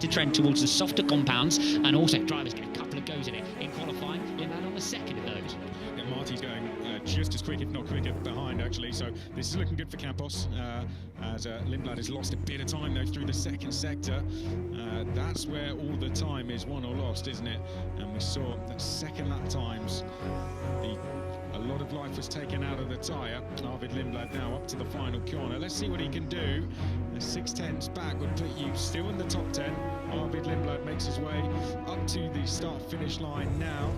to trend towards the softer compounds, and also drivers get a couple of goes at it in qualifying. Lindblad on the second of those. Yeah, Marty's going just as quick, if not quicker, behind actually. So this is looking good for Campos, as Lindblad has lost a bit of time though through the second sector. That's where all the time is won or lost, isn't it? And we saw that second lap times, a lot of life was taken out of the tyre. Arvid Lindblad now up to the final corner. Let's see what he can do. The 6/10s back would put you still in the top 10. Arvid Lindblad makes his way up to the start-finish line now,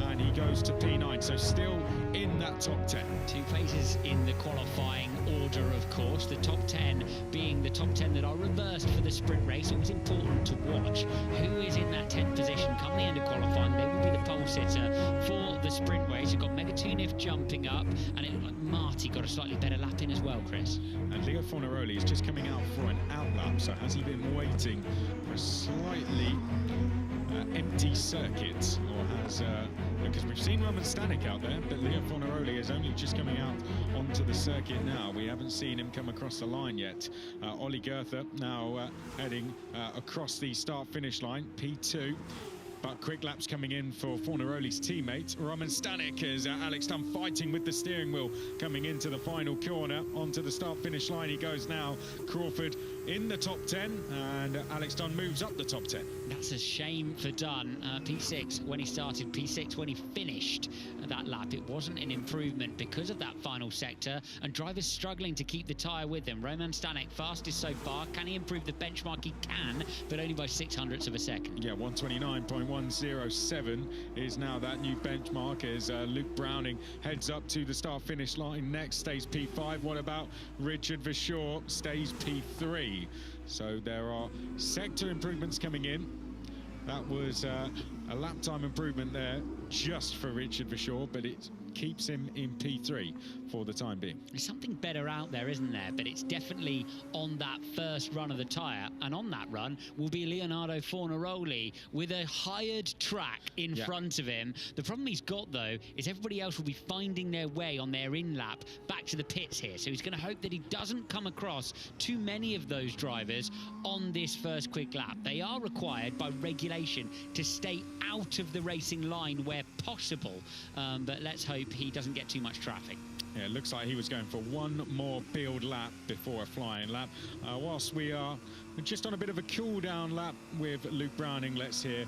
and he goes to P9, so still in that top 10. Two places in the qualifying order, of course. The top 10 being the top 10 that are reversed for the sprint race. It was important to watch who is in that 10th position come the end of qualifying. They will be the pole sitter for the sprint race. You've got Megatunif jumping up, and Marty got a slightly better lap in as well, Chris. And Leo Forneroli is just coming out for an outlap, so has he been waiting for a slightly empty circuit, or has because we've seen Roman Stanek out there, but Leo Forneroli is only just coming out onto the circuit now. We haven't seen him come across the line yet. Ollie Goethe now heading across the start-finish line, P2. But quick laps coming in for Forneroli's teammate, Roman Stanek, as Alex Dunn fighting with the steering wheel coming into the final corner. Onto the start-finish line he goes now. Crawford in the top 10, and Alex Dunn moves up the top 10. That's a shame for Dunn. P6 when he started, P6 when he finished that lap. It wasn't an improvement because of that final sector, and drivers struggling to keep the tyre with him. Roman Stanek fastest so far. Can he improve the benchmark? He can, but only by 0.06 of a second. Yeah, 129.107 is now that new benchmark as Luke Browning heads up to the start-finish line next, stays P5. What about Richard Verschoor? Stays P3. So there are sector improvements coming in. That was a lap time improvement there just for Richard Verschoor, but it keeps him in P3 for the time being. There's something better out there, isn't there? But it's definitely on that first run of the tyre, and on that run will be Leonardo Forneroli with a hired track in front of him. The problem he's got, though, is everybody else will be finding their way on their in-lap back to the pits here, so he's going to hope that he doesn't come across too many of those drivers on this first quick lap. They are required by regulation to stay out of the racing line where possible, but let's hope he doesn't get too much traffic. Yeah, it looks like he was going for one more build lap before a flying lap. Whilst we are just on a bit of a cool-down lap with Luke Browning, let's hear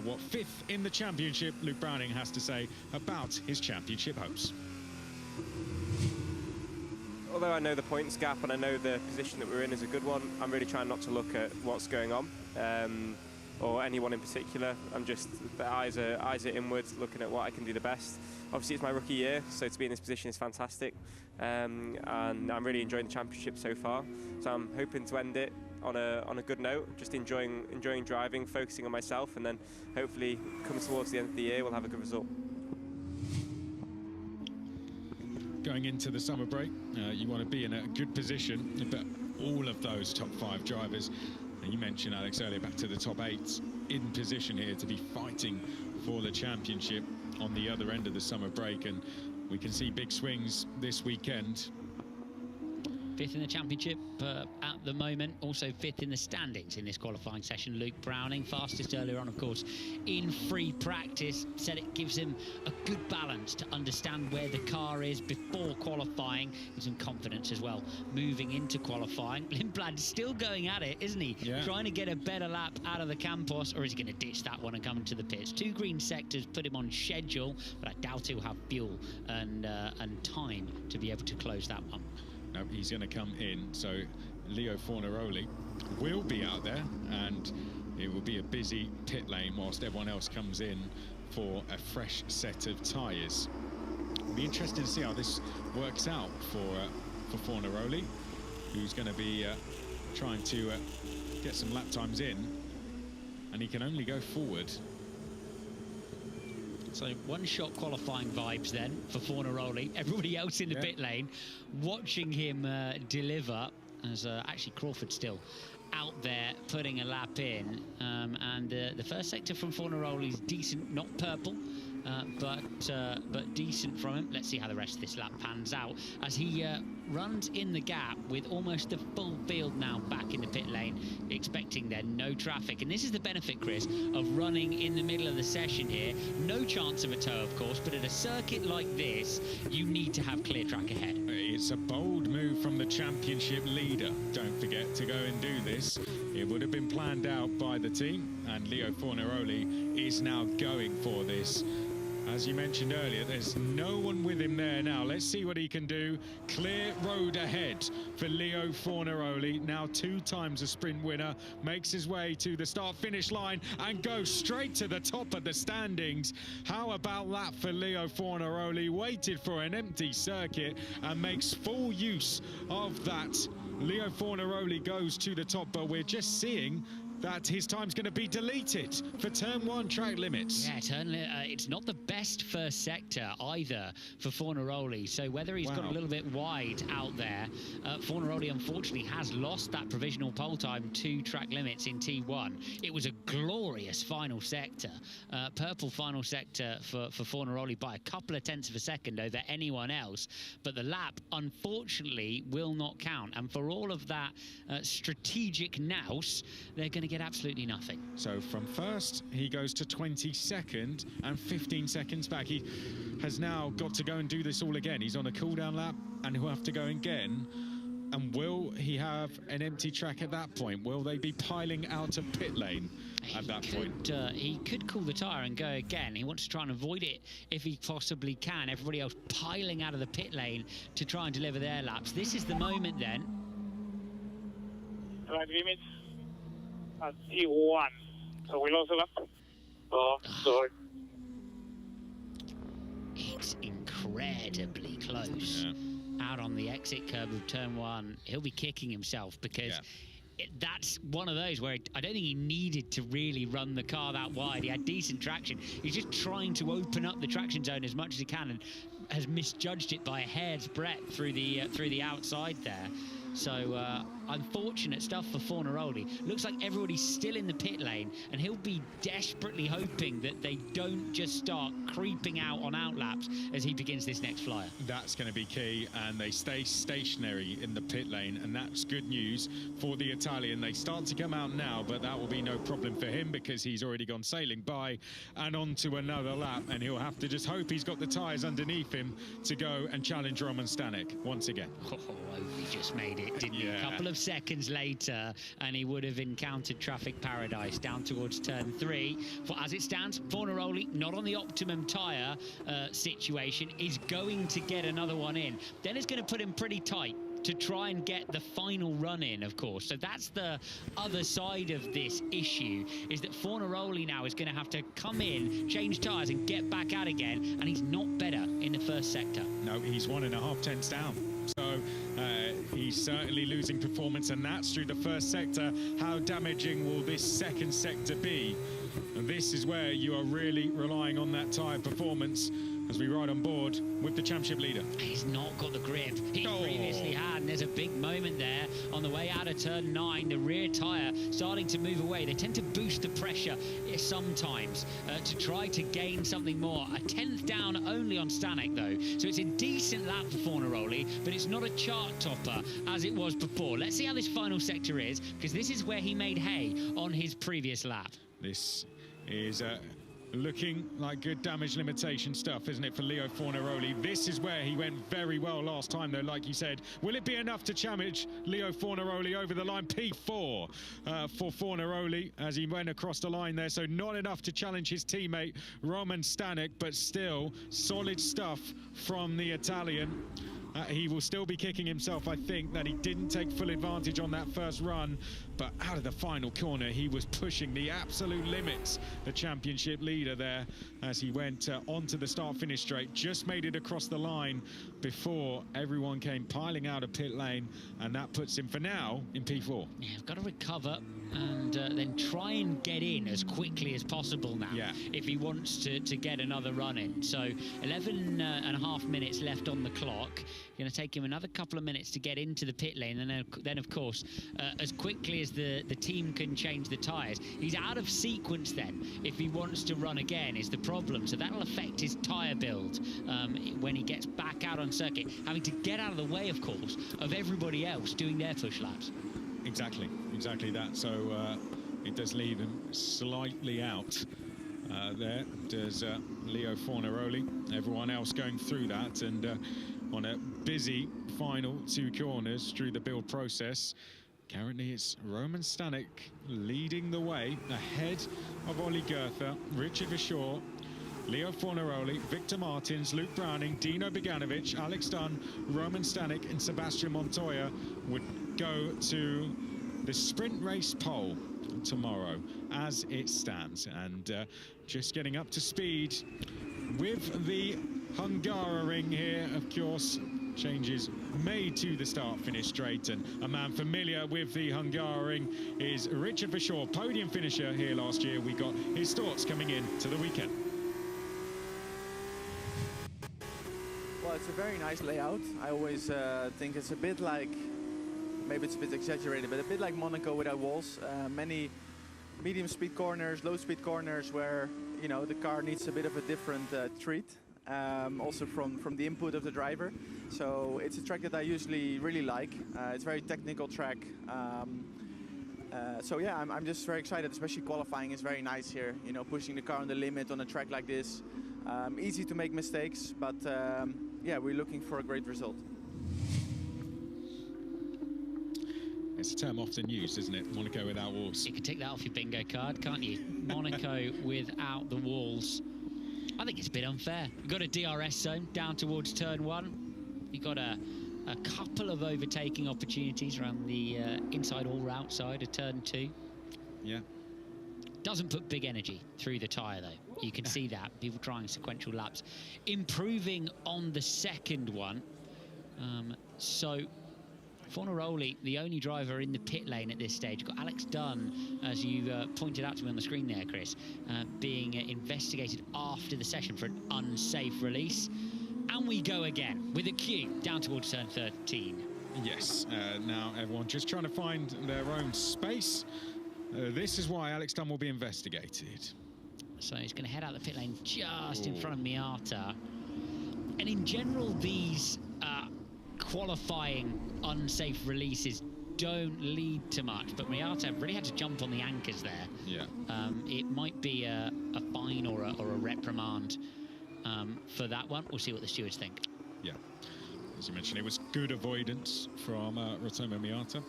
what fifth in the championship Luke Browning has to say about his championship hopes. Although I know the points gap and I know the position that we're in is a good one, I'm really trying not to look at what's going on. Or anyone in particular. I'm just, the eyes are inwards, looking at what I can do the best. Obviously it's my rookie year, so to be in this position is fantastic, and I'm really enjoying the championship so far. So I'm hoping to end it on a good note, just enjoying driving, focusing on myself, and then hopefully coming towards the end of the year we'll have a good result. Going into the summer break, you want to be in a good position, but all of those top 5 drivers, and you mentioned, Alex, earlier, back to the top 8, in position here to be fighting for the championship on the other end of the summer break, and we can see big swings this weekend. 5th in the championship at the moment, also 5th in the standings in this qualifying session. Luke Browning, fastest earlier on, of course, in free practice. Said it gives him a good balance to understand where the car is before qualifying. Gives him confidence as well moving into qualifying. Lindblad still going at it, isn't he? Yeah. Trying to get a better lap out of the Campos, or is he going to ditch that one and come into the pits? 2 green sectors put him on schedule, but I doubt he'll have fuel and time to be able to close that one. No, he's going to come in, so Leo Forneroli will be out there, and it will be a busy pit lane whilst everyone else comes in for a fresh set of tyres. It'll be interesting to see how this works out for Forneroli, who's going to be trying to get some lap times in, and he can only go forward. So one-shot qualifying vibes then for Forneroli. Everybody else in the pit lane watching him deliver, as actually Crawford still out there putting a lap in. And the first sector from Forneroli is decent, not purple, but decent from him. Let's see how the rest of this lap pans out as he runs in the gap with almost the full field now back in the pit lane, expecting there no traffic. And this is the benefit, Chris, of running in the middle of the session here. No chance of a tow, of course, but at a circuit like this, you need to have clear track ahead. It's a bold move from the championship leader. Don't forget to go and do this. It would have been planned out by the team, and Leo Forneroli is now going for this. As you mentioned earlier, there's no one with him there now. Let's see what he can do. Clear road ahead for Leo Forneroli. Now 2 times a sprint winner. Makes his way to the start-finish line and goes straight to the top of the standings. How about that for Leo Forneroli? Waited for an empty circuit and makes full use of that. Leo Forneroli goes to the top, but we're just seeing that his time's going to be deleted for turn 1 track limits. Yeah, it's not the best first sector either for Forneroli. So whether he's got a little bit wide out there, Forneroli unfortunately has lost that provisional pole time to track limits in T1. It was a glorious final sector, purple final sector for Forneroli by a couple of tenths of a second over anyone else. But the lap, unfortunately, will not count. And for all of that strategic nous, they're going to get absolutely nothing. So from first, he goes to 22nd and 15 seconds back. He has now got to go and do this all again. He's on a cool-down lap and he'll have to go again. And will he have an empty track at that point? Will they be piling out of pit lane at that point? He could cool the tyre and go again. He wants to try and avoid it if he possibly can. Everybody else piling out of the pit lane to try and deliver their laps. This is the moment then. Right limits. T1. So we lost a lap. Oh, sorry. It's incredibly close. Out on the exit curb of turn 1. He'll be kicking himself because that's one of those where I don't think he needed to really run the car that wide. He had decent traction. He's just trying to open up the traction zone as much as he can and has misjudged it by a hair's breadth through the outside there. So unfortunate stuff for Forneroli. Looks like everybody's still in the pit lane, and he'll be desperately hoping that they don't just start creeping out on outlaps as he begins this next flyer. That's going to be key, and they stay stationary in the pit lane, and that's good news for the Italian. They start to come out now, but that will be no problem for him because he's already gone sailing by and on to another lap, and he'll have to just hope he's got the tyres underneath him to go and challenge Roman Stanek once again. Oh, he just made it, didn't he? A couple of seconds later, and he would have encountered traffic paradise down towards turn 3. For as it stands, Forneroli, not on the optimum tyre situation, is going to get another one in. Then it's going to put him pretty tight to try and get the final run in, of course. So that's the other side of this issue, is that Forneroli now is going to have to come in, change tyres and get back out again, and he's not better in the first sector. No, he's 1.5 tenths down. So he's certainly losing performance, and that's through the first sector. How damaging will this second sector be? And this is where you are really relying on that tyre performance as we ride on board with the championship leader. He's not got the grip he previously had, and there's a big moment there on the way out of turn 9. The rear tyre starting to move away. They tend to boost the pressure sometimes to try to gain something more. A tenth down only on Stanek though, so it's a decent lap for Forneroli, but it's not a chart topper as it was before. Let's see how this final sector is, because this is where he made hay on his previous lap. This is looking like good damage limitation stuff, isn't it, for Leo Forneroli? This is where he went very well last time, though, like you said. Will it be enough to challenge Leo Forneroli over the line? P4 for Forneroli as he went across the line there, so not enough to challenge his teammate Roman Stanek, but still solid stuff from the Italian. He will still be kicking himself, I think, that he didn't take full advantage on that first run, but out of the final corner he was pushing the absolute limits, the championship leader there, as he went onto the start-finish straight, just made it across the line before everyone came piling out of pit lane, and that puts him for now in P4. Yeah, I've got to recover and then try and get in as quickly as possible now if he wants to get another run in. So 11.5 minutes left on the clock. Going to take him another couple of minutes to get into the pit lane, and then of course as quickly as says the team can change the tyres. He's out of sequence then. If he wants to run again is the problem. So that'll affect his tyre build when he gets back out on circuit, having to get out of the way, of course, of everybody else doing their push laps. Exactly that. So it does leave him slightly out. There does Leo Forneroli. Everyone else going through that, and on a busy final 2 corners through the build process. Currently it's Roman Stanek leading the way ahead of Ollie Goethe, Richard Vishaw, Leo Forneroli, Victor Martins, Luke Browning, Dino Beganovic, Alex Dunn, Roman Stanek and Sebastian Montoya would go to the sprint race pole tomorrow as it stands. And just getting up to speed with the Hungaroring here, of course. Changes made to the start-finish straight, and a man familiar with the Hungaroring is Richard Vishaw, podium finisher here last year. We got his thoughts coming in to the weekend. Well, it's a very nice layout. I always think it's a bit like, maybe it's a bit exaggerated, but a bit like Monaco without walls. Many medium speed corners, low speed corners where, you know, the car needs a bit of a different treat. Also from the input of the driver. So it's a track that I usually really like. It's a very technical track. So yeah, I'm just very excited, especially qualifying is very nice here. You know, pushing the car on the limit on a track like this. Easy to make mistakes, but yeah, we're looking for a great result. It's a term often used, isn't it? Monaco without walls. You can tick that off your bingo card, can't you? Monaco without the walls. I think it's a bit unfair. You've got a DRS zone down towards turn 1. You've got a couple of overtaking opportunities around the inside or outside of turn 2. Yeah. Doesn't put big energy through the tyre, though. You can see that. People trying sequential laps. Improving on the second one. So Forneroli, the only driver in the pit lane at this stage. Got Alex Dunn, as you pointed out to me on the screen there, Chris, being investigated after the session for an unsafe release. And we go again with a queue down towards turn 13. Yes, now everyone just trying to find their own space. This is why Alex Dunn will be investigated. So he's going to head out the pit lane just in front of Miata. And in general, these qualifying unsafe releases don't lead to much, but Miata really had to jump on the anchors there. Yeah. It might be a fine or a reprimand for that one. We'll see what the stewards think. Yeah, as you mentioned, it was good avoidance from Rotoma Miata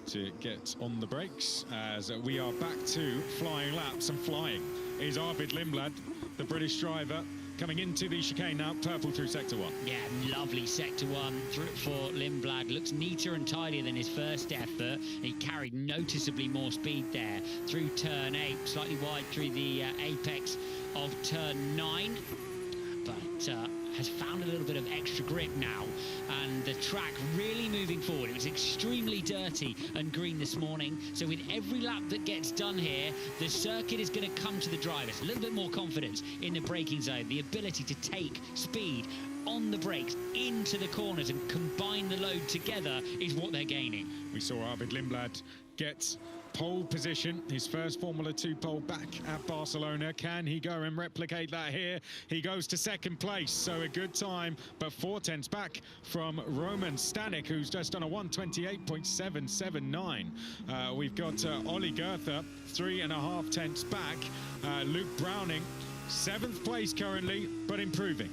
to get on the brakes, as we are back to flying laps, and flying is Arvid Lindblad, the British driver, coming into the chicane now, purple through sector 1. Yeah, lovely sector 1 for Lindblad. Looks neater and tidier than his first effort. He carried noticeably more speed there through turn 8, slightly wide through the apex of turn 9. But has found a little bit of extra grip now, and the track really moving forward. It was extremely dirty and green this morning, so with every lap that gets done here, the circuit is going to come to the drivers. A little bit more confidence in the braking zone, the ability to take speed on the brakes into the corners and combine the load together is what they're gaining. We saw Arvid Lindblad get pole position, his first Formula 2 pole back at Barcelona. Can he go and replicate that here? He goes to second place, so a good time, but 4/10 back from Roman Stanek, who's just on a 128.779. We've got Ollie Goethe, 3.5 tenths back. Luke Browning, 7th place currently, but improving.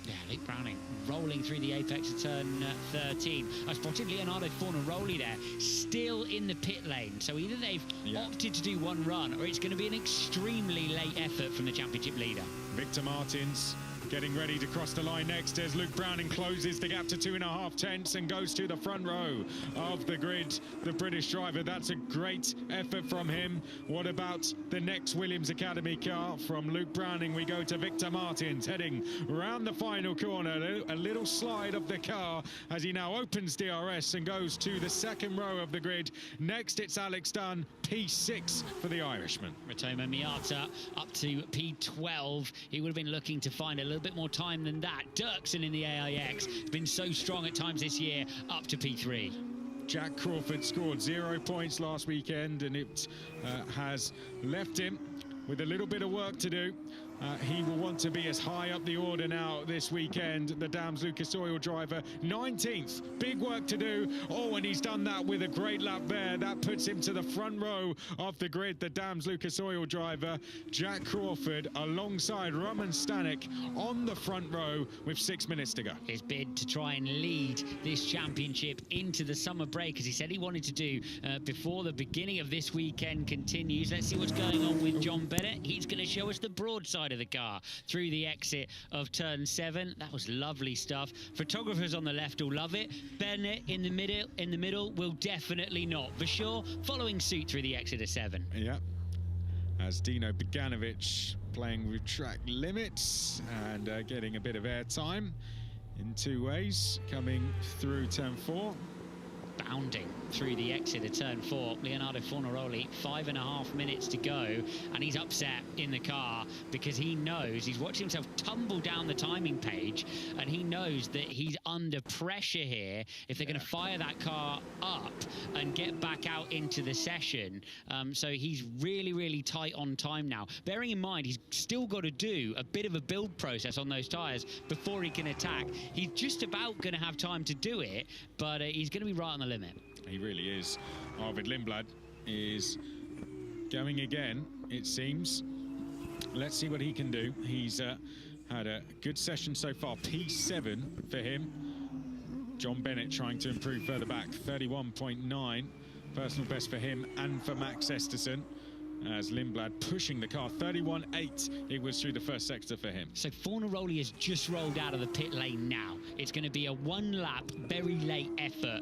Yeah, Luke Browning rolling through the apex of turn 13. I spotted Leonardo Forneroli there, still in the pit lane. So either they've opted to do one run, or it's going to be an extremely late effort from the championship leader. Victor Martins getting ready to cross the line next as Luke Browning closes the gap to 2.5 tenths and goes to the front row of the grid. The British driver, that's a great effort from him. What about the next Williams Academy car? From Luke Browning, we go to Victor Martins, heading round the final corner. A little slide of the car as he now opens DRS and goes to the second row of the grid. Next, it's Alex Dunn, P6 for the Irishman. Rotoma Miata up to P12. He would have been looking to find a little bit more time than that. Dirksen in the AIX has been so strong at times this year, up to P3. Jack Crawford scored 0 points last weekend, and it has left him with a little bit of work to do. He will want to be as high up the order now this weekend. The Dams Lucas Oil driver, 19th. Big work to do. Oh, and he's done that with a great lap there. That puts him to the front row of the grid. The Dams Lucas Oil driver, Jack Crawford, alongside Roman Stanek on the front row with 6 minutes to go. His bid to try and lead this championship into the summer break, as he said he wanted to do before the beginning of this weekend continues. Let's see what's going on with John Bennett. He's going to show us the broadside of the car through the exit of turn 7. That was lovely stuff. Photographers on the left will love it. Bennett in the middle will definitely not. Vasseur following suit through the exit of 7. Yeah, as Dino Beganovic playing with track limits and getting a bit of airtime in 2 ways, coming through turn 4. Bounding through the exit of turn 4, Leonardo Forneroli, 5.5 minutes to go, and he's upset in the car because he knows he's watching himself tumble down the timing page, and he knows that he's under pressure here if they're going to fire that car up and get back out into the session. So he's really tight on time now, bearing in mind he's still got to do a bit of a build process on those tires before he can attack. He's just about going to have time to do it, but he's going to be right on the limit. He really is. Arvid Lindblad is going again, it seems. Let's see what he can do. He's had a good session so far. P7 for him. John Bennett trying to improve further back. 31.9. Personal best for him and for Max Esterson, as Lindblad pushing the car. 31.8 it was through the first sector for him. So Forneroli has just rolled out of the pit lane now. It's going to be a one-lap, very late effort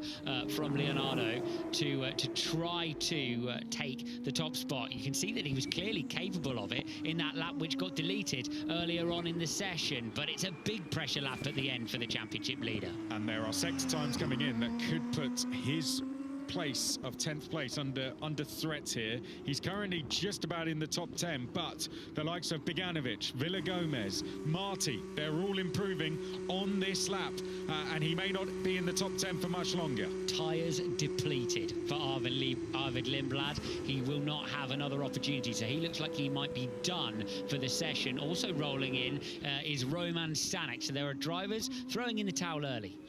from Leonardo to try to take the top spot. You can see that he was clearly capable of it in that lap which got deleted earlier on in the session, but it's a big pressure lap at the end for the championship leader. And there are sector times coming in that could put his place of 10th place under threat here. He's currently just about in the top 10, but the likes of Beganovic, Villa Gomez, Marti, they're all improving on this lap, and he may not be in the top 10 for much longer. Tyres depleted for Arvid Lindblad. He will not have another opportunity, so he looks like he might be done for the session. Also rolling in is Roman Stanek, so there are drivers throwing in the towel early.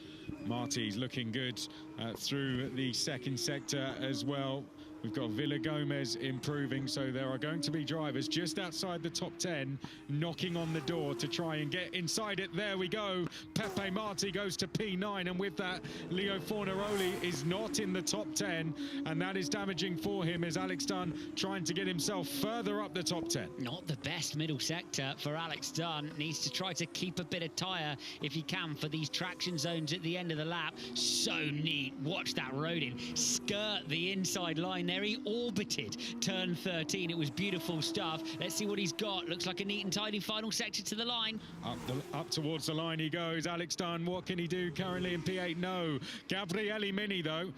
Marty's looking good through the second sector as well. We've got Villa Gomez improving, so there are going to be drivers just outside the top 10 knocking on the door to try and get inside it. There we go. Pepe Marti goes to P9, and with that, Leo Forneroli is not in the top 10, and that is damaging for him as Alex Dunn trying to get himself further up the top 10. Not the best middle sector for Alex Dunn. Needs to try to keep a bit of tyre if he can for these traction zones at the end of the lap. So neat. Watch that road in. Skirt the inside line there. He orbited turn 13. It was beautiful stuff. Let's see what he's got. Looks like a neat and tidy final sector to the line. Up towards the line he goes. Alex Dunn, what can he do currently in P8? No. Gabriele Mini, though,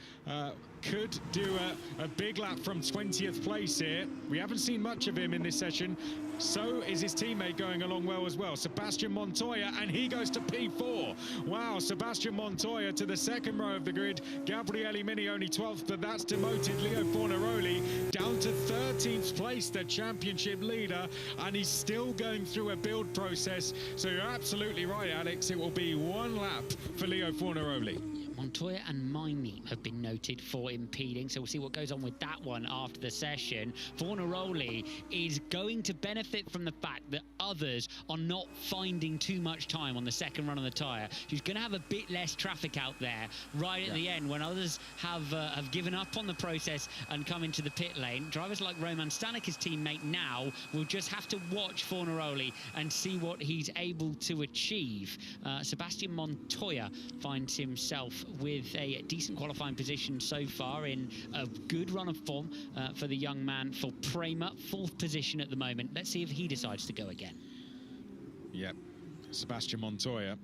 could do a big lap from 20th place here. We haven't seen much of him in this session. So is his teammate going along well as well. Sebastian Montoya, and he goes to P4. Wow, Sebastian Montoya to the second row of the grid. Gabriele Mini only 12th, but that's demoted Leo Forneroli down to 13th place, the championship leader, and he's still going through a build process. So you're absolutely right, Alex. It will be one lap for Leo Forneroli. Montoya and Maini have been noted for impeding, so we'll see what goes on with that one after the session. Forneroli is going to benefit from the fact that others are not finding too much time on the second run of the tyre. He's going to have a bit less traffic out there right at the end when others have given up on the process and come into the pit lane. Drivers like Roman Stanek, his teammate now, will just have to watch Forneroli and see what he's able to achieve. Sebastian Montoya finds himself with a decent qualifying position so far, in a good run of form for the young man. For Prema, 4th position at the moment. Let's see if he decides to go again. Yep, Sebastian Montoya.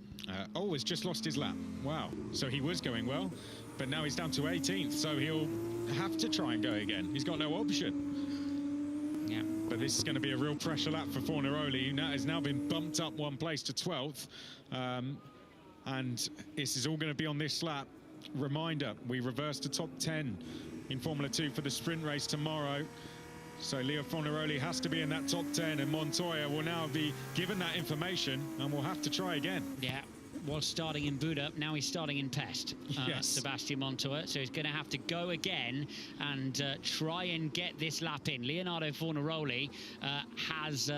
Has just lost his lap. Wow, so he was going well, but now he's down to 18th, so he'll have to try and go again. He's got no option. Yeah. But this is going to be a real pressure lap for Forneroli, who has now been bumped up one place to 12th. And this is all going to be on this lap. reminder, we reverse to top 10 in Formula 2 for the sprint race tomorrow. So Leo Forneroli has to be in that top 10, and Montoya will now be given that information and will have to try again. Yeah, was starting in Buda, now he's starting in Pest, Yes. Sebastian Montoya. So he's going to have to go again and try and get this lap in. Leonardo Forneroli has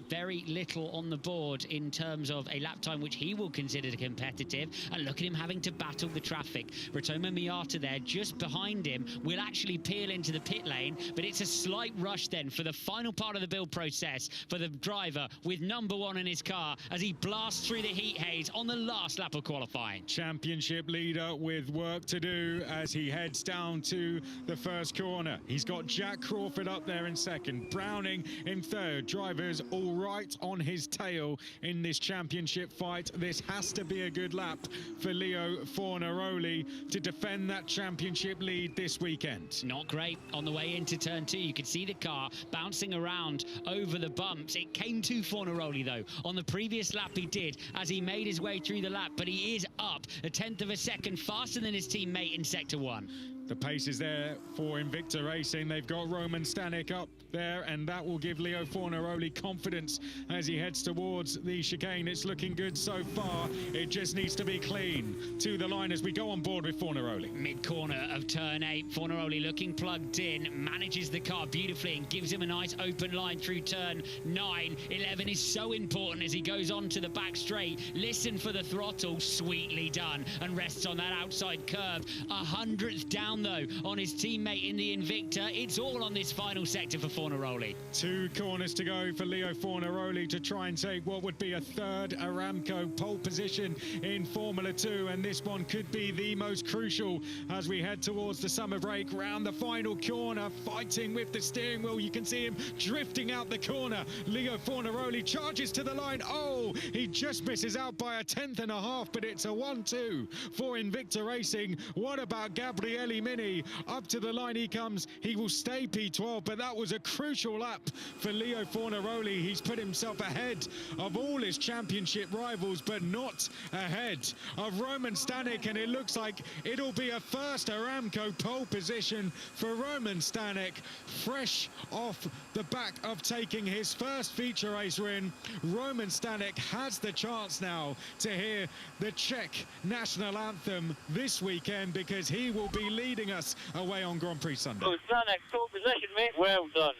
very little on the board in terms of a lap time which he will consider competitive, and look at him having to battle the traffic. Rotoma Miata there just behind him will actually peel into the pit lane, but it's a slight rush then for the final part of the build process for the driver with number 1 in his car as he blasts through the heat haze on the last lap of qualifying. Championship leader with work to do as he heads down to the first corner. He's got Jack Crawford up there in second, Browning in third. Drivers all right on his tail in this championship fight. This has to be a good lap for Leo Forneroli to defend that championship lead this weekend. Not great on the way into turn 2. You could see the car bouncing around over the bumps. It came to Forneroli though. On the previous lap he did as he made his way through the lap, but he is up a 1/10 of a second faster than his teammate in sector 1. The pace is there for Invicta Racing. They've got Roman Stanek up there, and that will give Leo Forneroli confidence as he heads towards the chicane. It's looking good so far. It just needs to be clean to the line as we go on board with Forneroli. Mid-corner of turn 8, Forneroli looking plugged in, manages the car beautifully and gives him a nice open line through turn 9. 11 is so important as he goes on to the back straight. Listen for the throttle, sweetly done, and rests on that outside curve. 100th down though on his teammate in the Invicta. It's all on this final sector for Forneroli. 2 corners to go for Leo Forneroli to try and take what would be a third Aramco pole position in Formula 2, and this one could be the most crucial as we head towards the summer break. Round the final corner, fighting with the steering wheel. You can see him drifting out the corner. Leo Forneroli charges to the line. Oh, he just misses out by a 1/10 and a half, but it's a 1-2 for Invicta Racing. What about Gabriele Mini? Up to the line he comes. He will stay P12, but that was a crucial lap for Leo Forneroli. He's put himself ahead of all his championship rivals, but not ahead of Roman Stanek, and it looks like it'll be a first Aramco pole position for Roman Stanek, fresh off the back of taking his first feature race win. Roman Stanek has the chance now to hear the Czech national anthem this weekend, because he will be leading us away on Grand Prix Sunday. Oh, Stanek, pole position, mate. Well done.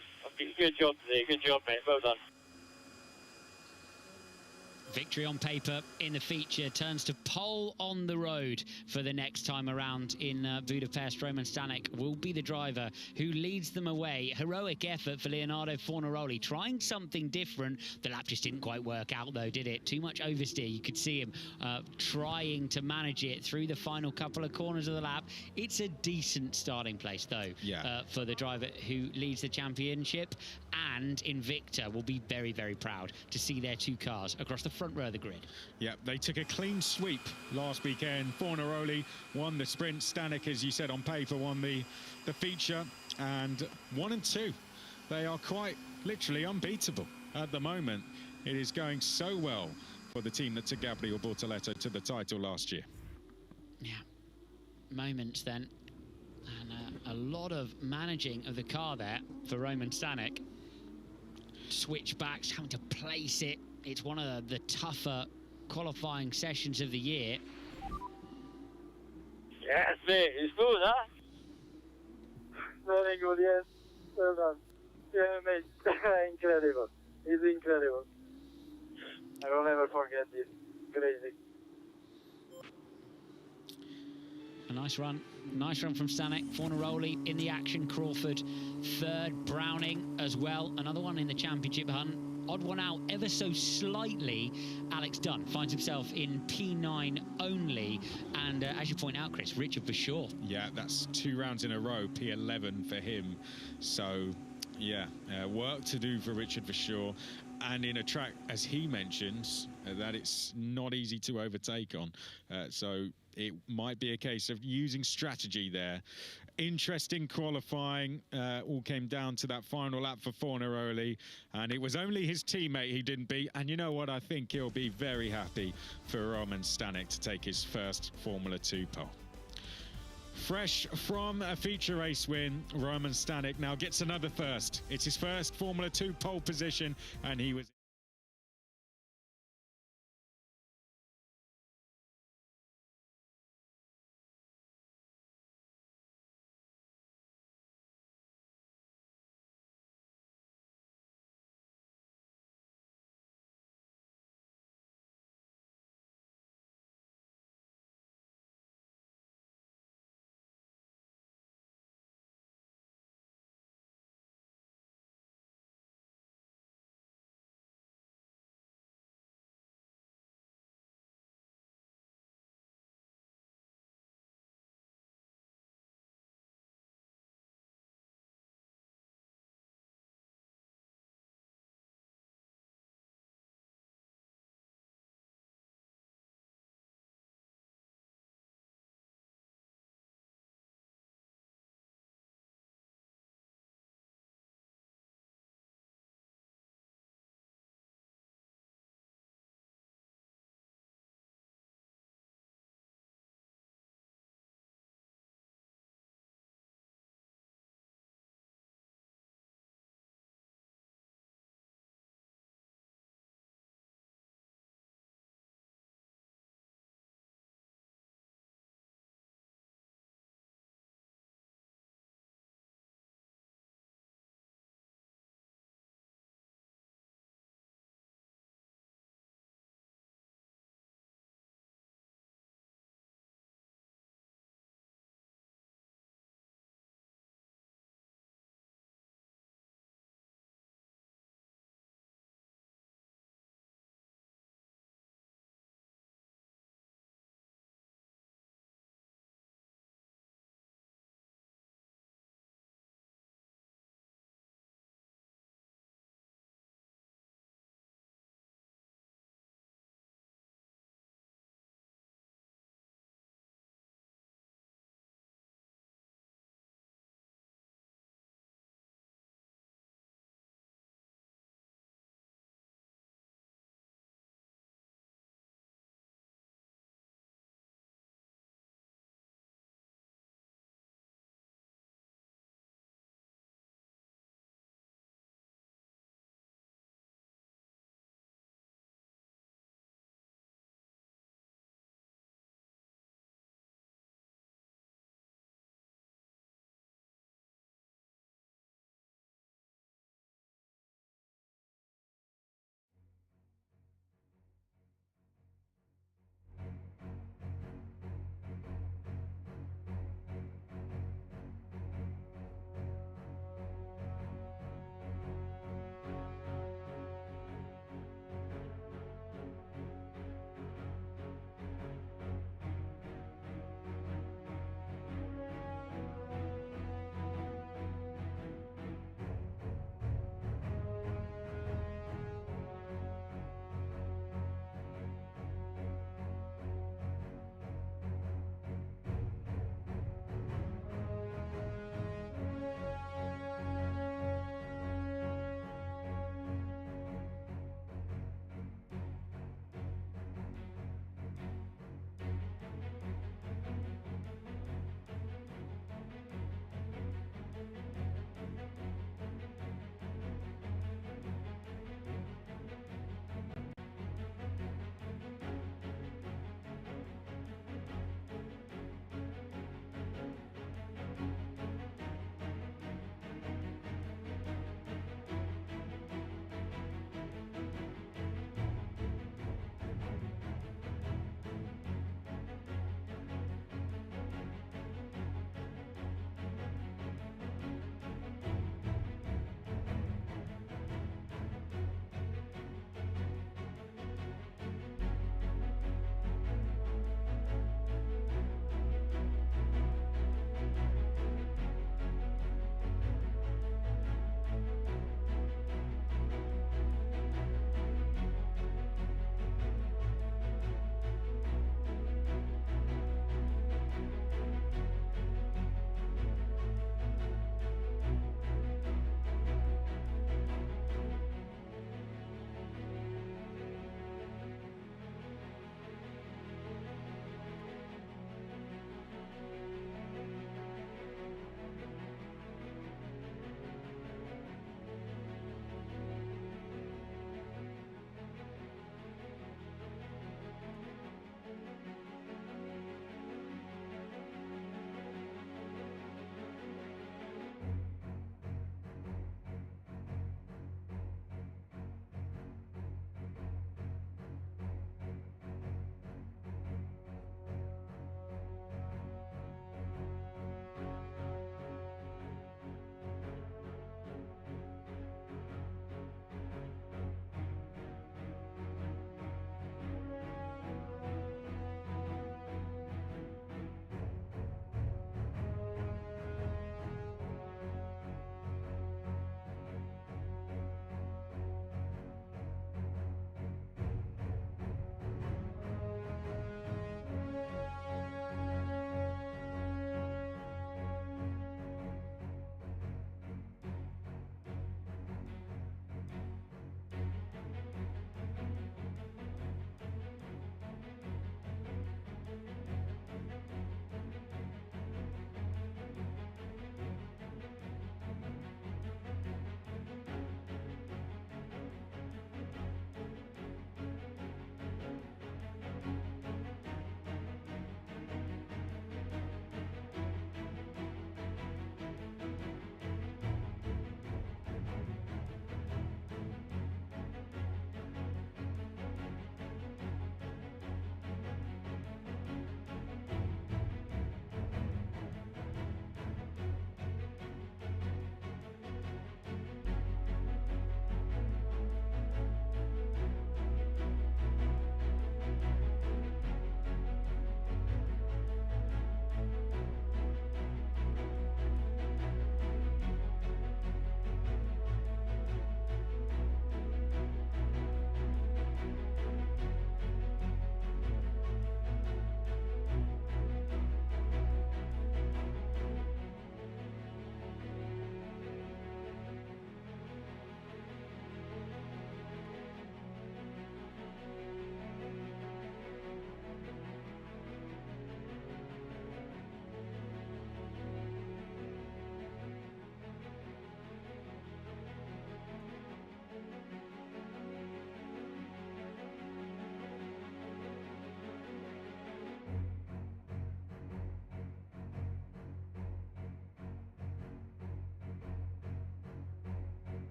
Good job today. Good job, mate. Well done. Victory on paper in the feature turns to pole on the road for the next time around in Budapest. Roman Stanek will be the driver who leads them away. Heroic effort for Leonardo Forneroli, trying something different. The lap just didn't quite work out though, did it? Too much oversteer. You could see him trying to manage it through the final couple of corners of the lap. It's a decent starting place though, for the driver who leads the championship, and Invicta will be very, very proud to see their 2 cars across the front row of the grid. Yeah, they took a clean sweep last weekend. Forneroli won the sprint. Stanek, as you said, on paper won the feature, and 1 and 2. They are quite literally unbeatable at the moment. It is going so well for the team that took Gabriel Bortoleto to the title last year. Yeah, moments then, and a lot of managing of the car there for Roman Stanek. Switchbacks, having to place it. It's one of the tougher qualifying sessions of the year. Yes, mate. It's good, huh? Very good, yes. Well done. Yeah, mate. Incredible. It's incredible. I will never forget this. Crazy. A nice run from Stanek. Forneroli in the action. Crawford third. Browning as well. Another one in the championship hunt. Odd one out ever so slightly. Alex Dunn finds himself in P9 only. And as you point out, Chris, Richard Bashaw. Yeah, that's 2 rounds in a row, P11 for him. So, yeah, work to do for Richard Bashaw. And in a track, as he mentions, that it's not easy to overtake on. So it might be a case of using strategy there. Interesting qualifying. All came down to that final lap for Forneroli, and it was only his teammate he didn't beat. And you know what? I think he'll be very happy for Roman Stanek to take his first Formula 2 pole. Fresh from a feature race win, Roman Stanek now gets another first. It's his first Formula 2 pole position, and he was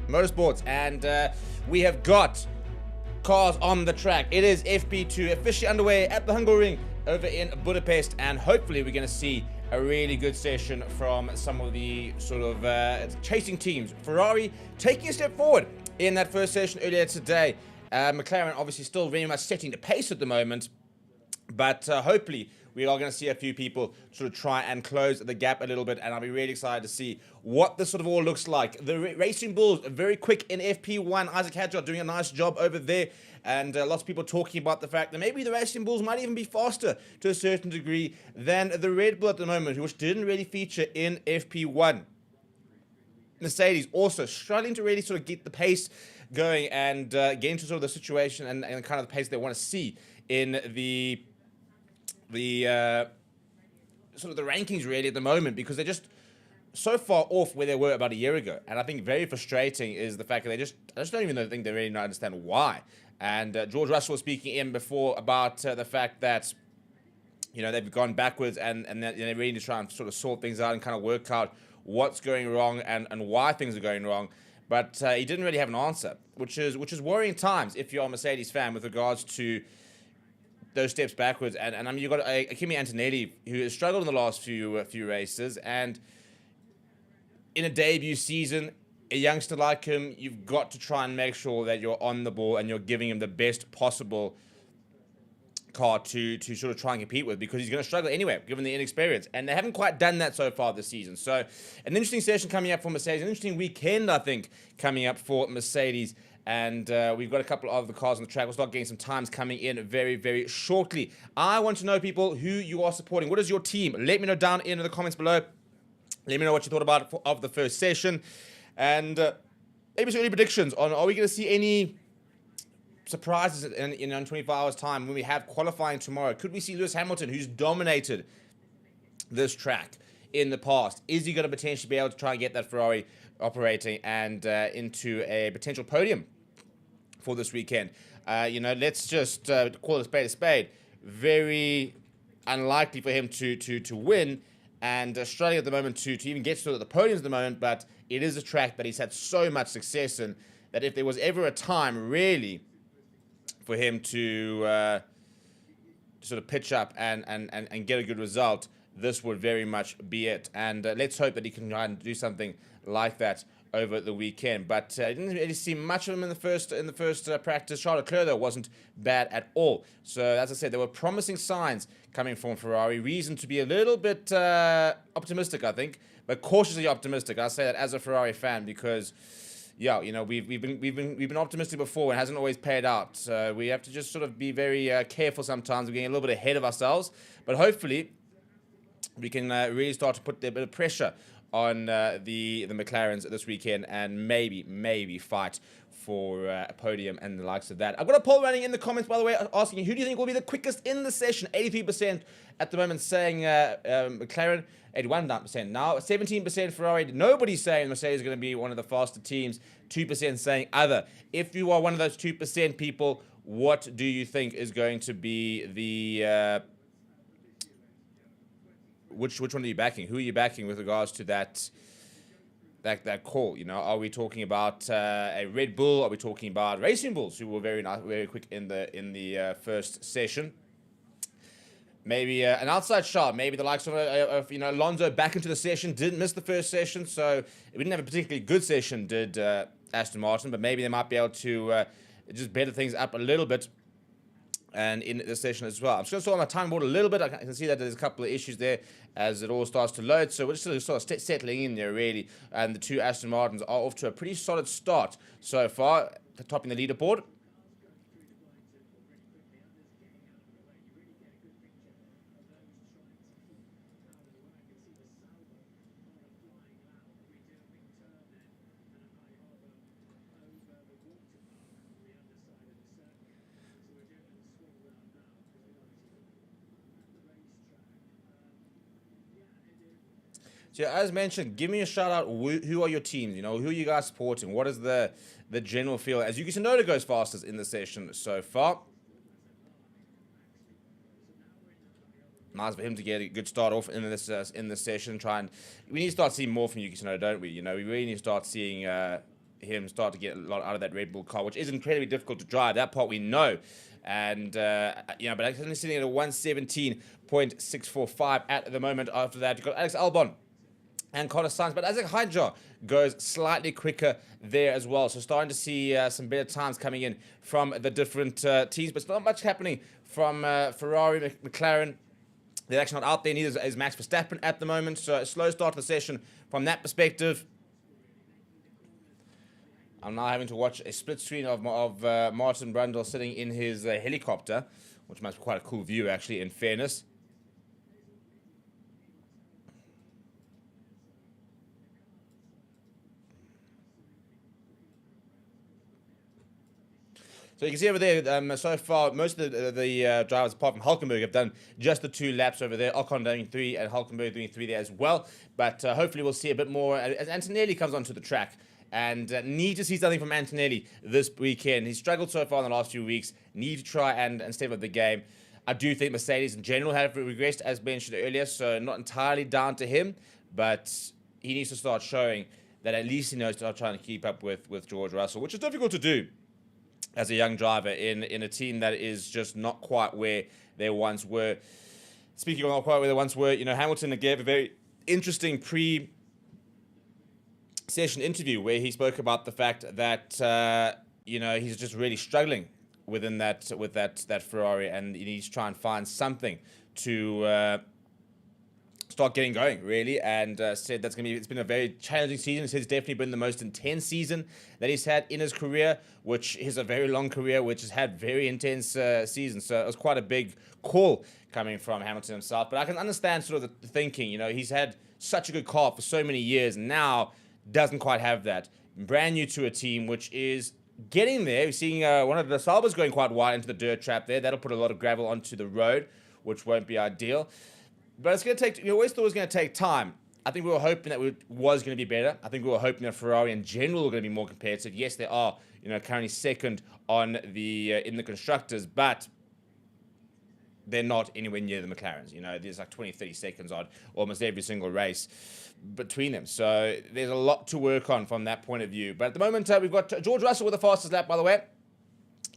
Motorsports, and we have got cars on the track. It is FP2 officially underway at the Hungaroring over in Budapest, and hopefully we're going to see a really good session from some of the sort of chasing teams. Ferrari taking a step forward in that first session earlier today. McLaren obviously still very much setting the pace at the moment, but hopefully we are going to see a few people sort of try and close the gap a little bit, and I'll be really excited to see what this sort of all looks like. The Racing Bulls are very quick in FP1. Isaac Hadjar doing a nice job over there, and lots of people talking about the fact that maybe the Racing Bulls might even be faster to a certain degree than the Red Bull at the moment, which didn't really feature in FP1. Mercedes also struggling to really sort of get the pace going and get into sort of the situation and kind of the pace they want to see in the sort of the rankings really at the moment, because they're just so far off where they were about a year ago. And I think very frustrating is the fact that I just don't even think they really understand why. And George Russell was speaking in before about the fact that, you know, they've gone backwards and that, you know, they really need to try and sort of sort things out and kind of work out what's going wrong and why things are going wrong. But he didn't really have an answer, which is worrying times if you're a Mercedes fan with regards to those steps backwards. And I mean, you've got Kimi Antonelli, who has struggled in the last few races, and in a debut season, a youngster like him, you've got to try and make sure that you're on the ball and you're giving him the best possible car to sort of try and compete with, because he's going to struggle anyway, given the inexperience. And they haven't quite done that so far this season. So an interesting session coming up for Mercedes, an interesting weekend, I think, coming up for Mercedes. And we've got a couple of the cars on the track. We'll start getting some times coming in very, very shortly. I want to know, people, who you are supporting. What is your team? Let me know down in the comments below. Let me know what you thought about of the first session. And maybe some early predictions on, are we going to see any surprises in 24 hours' time when we have qualifying tomorrow? Could we see Lewis Hamilton, who's dominated this track in the past? Is he going to potentially be able to try and get that Ferrari operating and into a potential podium for this weekend? You know, let's just call a spade a spade. Very unlikely for him to win, and struggling at the moment to even get to the podiums at the moment, but it is a track that he's had so much success in that if there was ever a time really for him to sort of pitch up and get a good result, this would very much be it. And let's hope that he can try and do something like that over the weekend. But I didn't really see much of him in the first practice. Charles Leclerc, though, wasn't bad at all. So, as I said, there were promising signs coming from Ferrari. Reason to be a little bit optimistic, I think, but cautiously optimistic. I say that as a Ferrari fan because, yeah, you know, we've been optimistic before and it hasn't always paid out. So we have to just sort of be very careful sometimes. We're getting a little bit ahead of ourselves, but hopefully we can really start to put a bit of pressure on the McLarens this weekend and maybe fight for a podium and the likes of that. I've got a poll running in the comments, by the way, asking who do you think will be the quickest in the session. 83% at the moment saying McLaren, 81% now, 17% Ferrari. Nobody's saying Mercedes is going to be one of the faster teams, 2% saying other. If you are one of those 2% people, what do you think is going to be the... Which one are you backing? Who are you backing with regards to that call? You know, are we talking about a Red Bull? Are we talking about Racing Bulls, who were very nice, very quick in the first session? Maybe an outside shot. Maybe the likes of you know, Alonso back into the session. Didn't miss the first session, so we didn't have a particularly good session. Did Aston Martin? But maybe they might be able to just better things up a little bit. And in this session as well. I'm just going to sort my time board a little bit. I can see that there's a couple of issues there as it all starts to load. So we're just sort of settling in there, really. And the two Aston Martins are off to a pretty solid start so far, topping the leaderboard. So as mentioned, give me a shout out. Who are your teams? You know, who are you guys supporting? What is the general feel? As Yuki Tsunoda goes fastest in the session so far. Nice for him to get a good start off in this session. We need to start seeing more from Yuki Tsunoda, don't we? You know, we really need to start seeing him start to get a lot out of that Red Bull car, which is incredibly difficult to drive. That part we know. And, but I'm sitting at a 117.645 at the moment. After that, you've got Alex Albon and Carlos Sainz, but Isaac Hydra goes slightly quicker there as well. So starting to see some better times coming in from the different teams, but it's not much happening from Ferrari, McLaren. They're actually not out there, neither is Max Verstappen at the moment. So a slow start to the session from that perspective. I'm now having to watch a split screen of Martin Brundle sitting in his helicopter, which must be quite a cool view, actually, in fairness. So you can see over there, so far, most of the drivers, apart from Hülkenberg, have done just the 2 laps over there. Ocon doing 3 and Hülkenberg doing 3 there as well. But hopefully we'll see a bit more as Antonelli comes onto the track. And need to see something from Antonelli this weekend. He's struggled so far in the last few weeks. Need to try and step up the game. I do think Mercedes in general have regressed, as mentioned earlier, so not entirely down to him. But he needs to start showing that at least he knows to start trying to keep up with George Russell, which is difficult to do as a young driver in a team that is just not quite where they once were. Speaking of not quite where they once were, Hamilton gave a very interesting pre-session interview where he spoke about the fact that he's just really struggling within that Ferrari, and he needs to try and find something to start getting going, really, and said it's been a very challenging season. He said it's definitely been the most intense season that he's had in his career, which is a very long career, which has had very intense seasons. So it was quite a big call coming from Hamilton himself. But I can understand sort of the thinking. He's had such a good car for so many years, and now doesn't quite have that. Brand new to a team, which is getting there. We're seeing one of the Saubers going quite wide into the dirt trap there. That'll put a lot of gravel onto the road, which won't be ideal. But it's going to take, always thought it was going to take time. I think we were hoping that it was going to be better. I think we were hoping that Ferrari in general were going to be more competitive. Yes, they are, currently second on the in the constructors, but they're not anywhere near the McLarens. There's like 20, 30 seconds on almost every single race between them. So there's a lot to work on from that point of view. But at the moment, we've got George Russell with the fastest lap, by the way.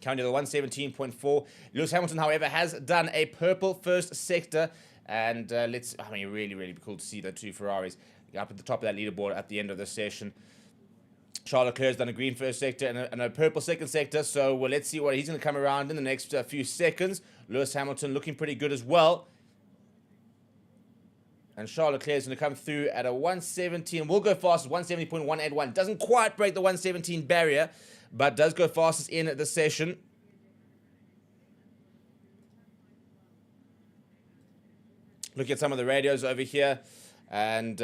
Currently the 117.4. Lewis Hamilton, however, has done a purple first sector. And really, really cool to see the 2 Ferraris up at the top of that leaderboard at the end of the session. Charles Leclerc's done a green first sector and a purple second sector. So let's see what he's going to come around in the next few seconds. Lewis Hamilton looking pretty good as well. And Charles Leclerc is going to come through at a 117. And will go fastest, 170.181. Doesn't quite break the 117 barrier, but does go fastest in the session. Look at some of the radios over here, and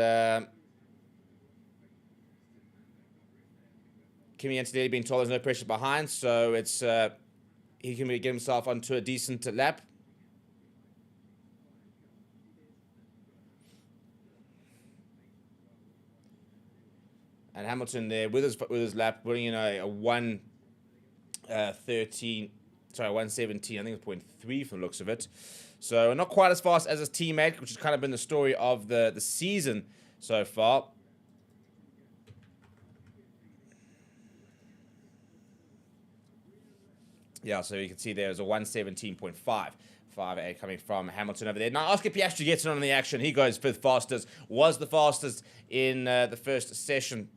Kimi Antonelli being told there's no pressure behind, so it's he can get himself onto a decent lap. And Hamilton there with his lap, putting in a 117. I think it's 0.3 from the looks of it. So not quite as fast as his teammate, which has kind of been the story of the season so far. Yeah, so you can see there's a 117.5. 5.8 coming from Hamilton over there. Now Oscar Piastri gets in on the action. He goes fifth fastest. Was the fastest in the first session.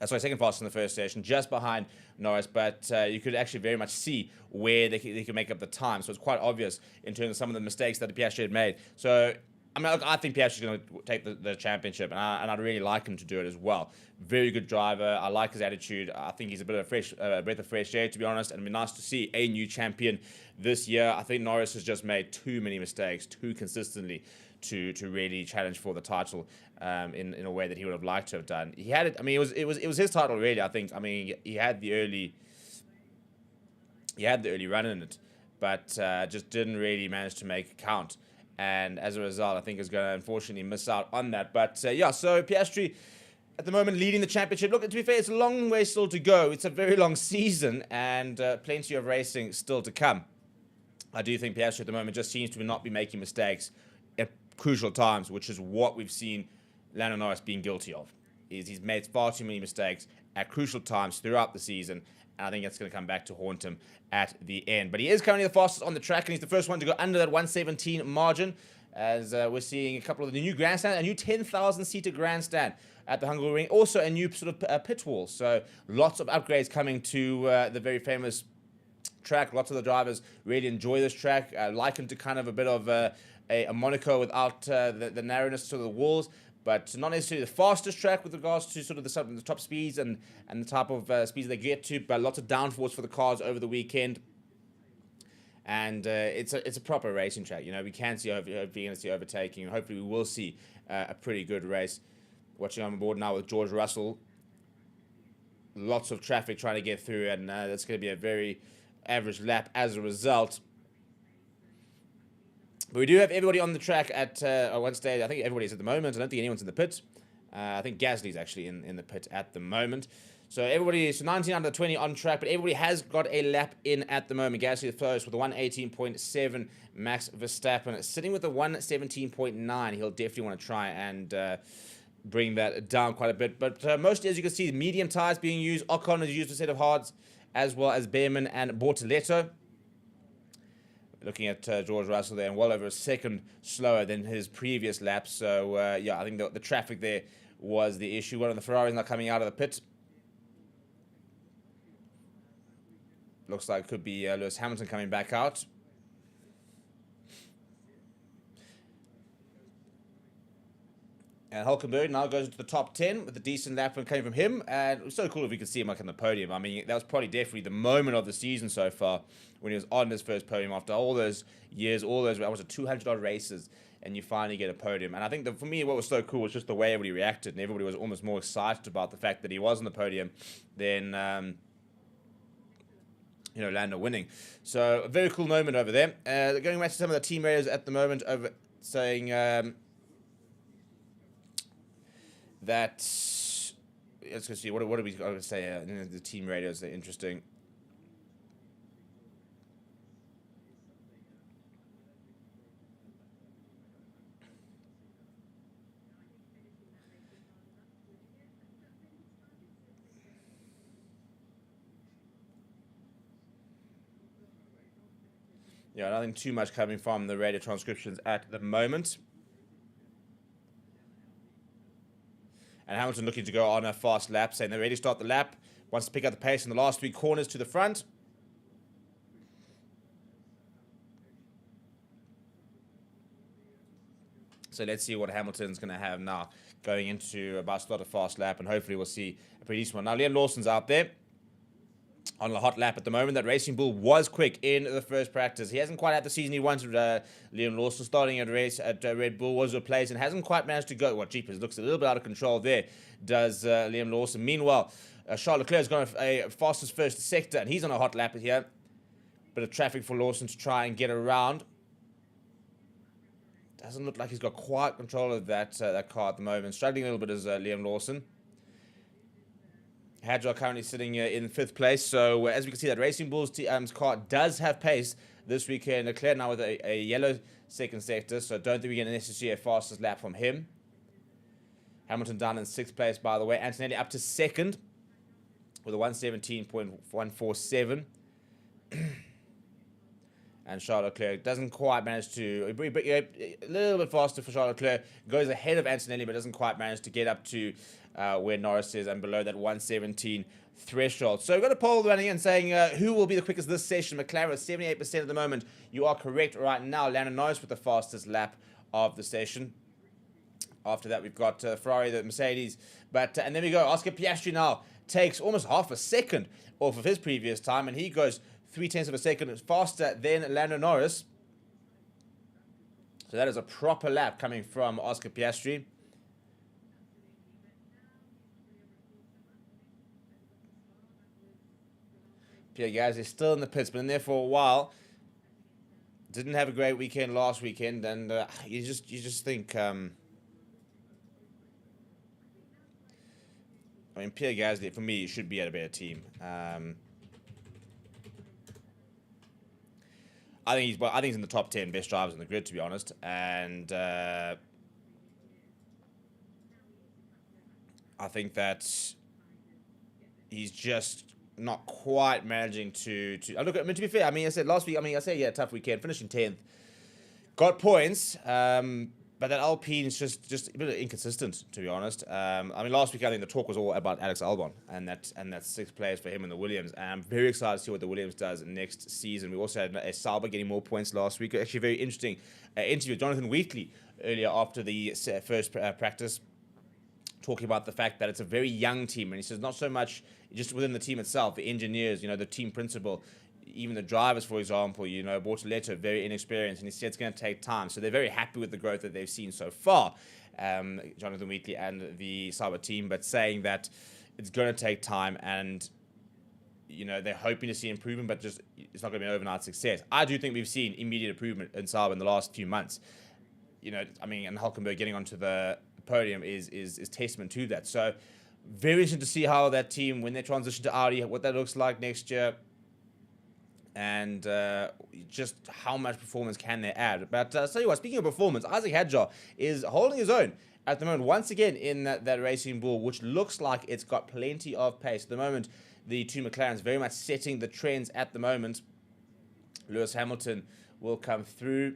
Second fastest in the first session, just behind Norris, but you could actually very much see where they could make up the time. So it's quite obvious in terms of some of the mistakes that Piastri had made. So, I think Piastri's going to take the championship, and I'd really like him to do it as well. Very good driver. I like his attitude. I think he's a bit of a breath of fresh air, to be honest, and it'd be nice to see a new champion this year. I think Norris has just made too many mistakes, too consistently, to really challenge for the title in a way that he would have liked to have done. He had it. It was his title, really. I think. He had the early run in it, but just didn't really manage to make it count. And as a result, I think is going to unfortunately miss out on that. But so Piastri at the moment leading the championship. Look, to be fair, it's a long way still to go. It's a very long season and plenty of racing still to come. I do think Piastri at the moment just seems to not be making mistakes at crucial times, which is what we've seen Lando Norris being guilty of. He's made far too many mistakes at crucial times throughout the season. And I think that's going to come back to haunt him at the end. But he is currently the fastest on the track, and he's the first one to go under that 117 margin, as we're seeing a couple of the new grandstands, a new 10,000-seater grandstand at the Hungaroring, also a new sort of pit wall. So lots of upgrades coming to the very famous track. Lots of the drivers really enjoy this track, likened to kind of a bit of a Monaco without the narrowness to the walls, but not necessarily the fastest track with regards to sort of the top speeds and the type of speeds they get to, but lots of downforce for the cars over the weekend. And it's a proper racing track. You know, we can see overtaking, and hopefully we will see a pretty good race. Watching on board now with George Russell. Lots of traffic trying to get through, and that's going to be a very average lap as a result. But we do have everybody on the track at one stage. I think everybody's at the moment. I don't think anyone's in the pit. I think Gasly's actually in the pit at the moment. So everybody, 19 out of the 20 on track, but everybody has got a lap in at the moment. Gasly the first with a 118.7. Max Verstappen sitting with a 117.9. He'll definitely want to try and bring that down quite a bit. But mostly, as you can see, medium tyres being used. Ocon has used a set of hards, as well as Behrman and Bortoletto. Looking at George Russell there, and well over a second slower than his previous lap. So, yeah, I think the traffic there was the issue. One of the Ferraris not coming out of the pit. Looks like it could be Lewis Hamilton coming back out. And Hülkenberg now goes into the top 10 with a decent lap coming from him. And it was so cool if we could see him like on the podium. I mean, that was probably definitely the moment of the season so far when he was on his first podium after all those years, all those, I was at 200-odd races, and you finally get a podium. And I think that for me, what was so cool was just the way everybody reacted, and everybody was almost more excited about the fact that he was on the podium than Lando winning. So a very cool moment over there. Going back to some of the team radios at the moment, over saying that, let's go see, what are we going to say? The team radios are interesting. Yeah, nothing too much coming from the radio transcriptions at the moment. And Hamilton looking to go on a fast lap, saying they're ready to start the lap. Wants to pick up the pace in the last 3 corners to the front. So let's see what Hamilton's going to have now going into about to start a fast lap, and hopefully we'll see a pretty decent one. Now, Liam Lawson's out there on a hot lap at the moment. That Racing Bull was quick in the first practice. He hasn't quite had the season he wanted. Liam Lawson starting at race at Red Bull was replaced and hasn't quite managed to go. Well, jeepers, looks a little bit out of control there, does Liam Lawson. Meanwhile, Charles Leclerc's gone a fastest first sector, and he's on a hot lap here. Bit of traffic for Lawson to try and get around. Doesn't look like he's got quite control of that car at the moment. Struggling a little bit as Liam Lawson. Hadjar currently sitting in 5th place. So as we can see, that Racing Bull's car does have pace this weekend. Leclerc now with a yellow second sector, so don't think we're going to necessarily see a fastest lap from him. Hamilton down in 6th place, by the way. Antonelli up to 2nd with a 117.147. And Charles Leclerc doesn't quite manage to, a little bit faster for Charles Leclerc, goes ahead of Antonelli, but doesn't quite manage to get up to where Norris is and below that 117 threshold. So we've got a poll running and saying who will be the quickest this session. McLaren with 78% at the moment. You are correct right now. Lando Norris with the fastest lap of the session. After that, we've got Ferrari, the Mercedes. And then we go, Oscar Piastri now takes almost half a second off of his previous time, and he goes 0.3 of a second faster than Lando Norris. So that is a proper lap coming from Oscar Piastri. Pierre Gasly is still in the pits, been in there for a while. Didn't have a great weekend last weekend, and you just think, I mean, Pierre Gasly for me should be at a better team. I think he's in the top 10 best drivers on the grid, to be honest, and I think that he's just not quite managing to look. I mean, to be fair, I mean, I said last week. I mean, I say tough weekend, finishing 10th, got points. But that Alpine is just a bit inconsistent, to be honest. I mean, last week I think the talk was all about Alex Albon and that 6 players for him in the Williams. And I'm very excited to see what the Williams does next season. We also had a Sauber getting more points last week. Actually, a very interesting interview with Jonathan Wheatley earlier after the first practice, talking about the fact that it's a very young team. And he says not so much just within the team itself, the engineers, the team principal, even the drivers, for example, Bortoleto, very inexperienced, and he said it's going to take time. So they're very happy with the growth that they've seen so far, Jonathan Wheatley and the Sauber team, but saying that it's going to take time and, they're hoping to see improvement, but just it's not going to be an overnight success. I do think we've seen immediate improvement in Sauber in the last few months. And Hulkenberg getting onto the podium is testament to that. So very interesting to see how that team, when they transition to Audi, what that looks like next year. And just how much performance can they add. But I'll tell you what, speaking of performance, Isaac Hadjar is holding his own at the moment, once again in that Racing Bull, which looks like it's got plenty of pace. At the moment, the 2 McLarens very much setting the trends at the moment. Lewis Hamilton will come through.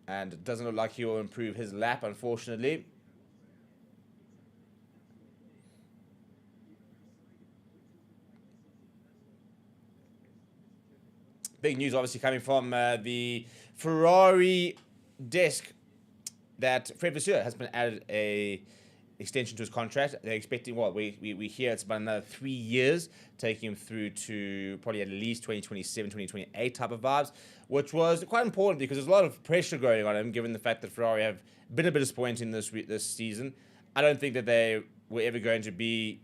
And it doesn't look like he will improve his lap, unfortunately. Big news obviously coming from the Ferrari desk that Fred Vasseur has been added a extension to his contract. They're expecting we hear it's about another 3 years, taking him through to probably at least 2027, 2028 type of vibes, which was quite important because there's a lot of pressure growing on him given the fact that Ferrari have been a bit disappointing this season. I don't think that they were ever going to be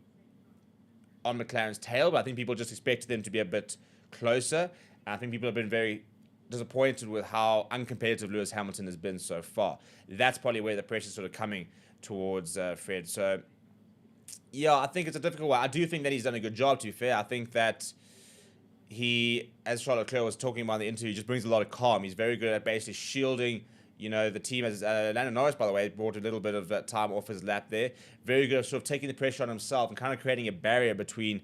on McLaren's tail, but I think people just expected them to be a bit closer. I think people have been very disappointed with how uncompetitive Lewis Hamilton has been so far. That's probably where the pressure is sort of coming towards Fred. So, yeah, I think it's a difficult one. I do think that he's done a good job, to be fair. I think that he, as Charles Leclerc was talking about in the interview, just brings a lot of calm. He's very good at basically shielding, the team. As Lando Norris, by the way, brought a little bit of time off his lap there. Very good at sort of taking the pressure on himself and kind of creating a barrier between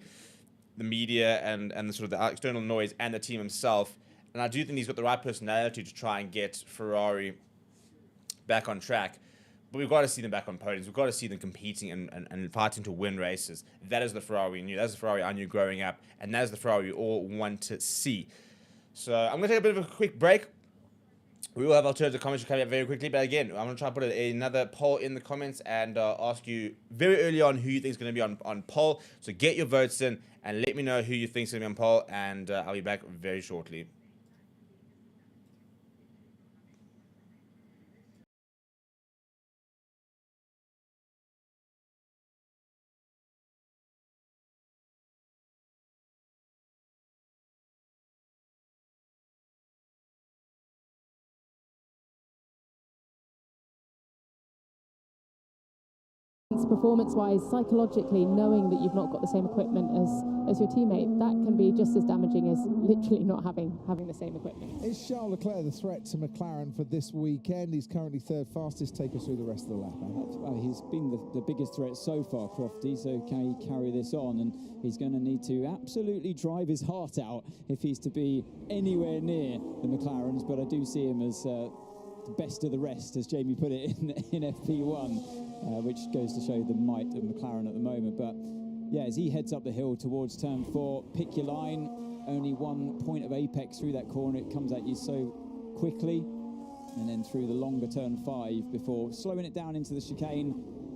the media and the sort of the external noise and the team himself. And I do think he's got the right personality to try and get Ferrari back on track. But we've got to see them back on podiums. We've got to see them competing and fighting to win races. That is the Ferrari we knew. That's the Ferrari I knew growing up. And that is the Ferrari we all want to see. So I'm going to take a bit of a quick break. We will have alternative comments coming up very quickly. But again, I'm going to try to put another poll in the comments and ask you very early on who you think is going to be on poll. So get your votes in and let me know who you think is going to be on poll. And I'll be back very shortly. Performance-wise, psychologically, knowing that you've not got the same equipment as your teammate, that can be just as damaging as literally not having the same equipment. Is Charles Leclerc the threat to McLaren for this weekend? He's currently third fastest. Take us through the rest of the lap. He's been the biggest threat so far, Crofty, so can he carry this on? And he's going to need to absolutely drive his heart out if he's to be anywhere near the McLarens, but I do see him as the best of the rest, as Jamie put it in FP1. Which goes to show the might of McLaren at the moment. But yeah, as he heads up the hill towards turn 4, pick your line, only 1 point of apex through that corner. It comes at you so quickly, and then through the longer turn 5 before slowing it down into the chicane,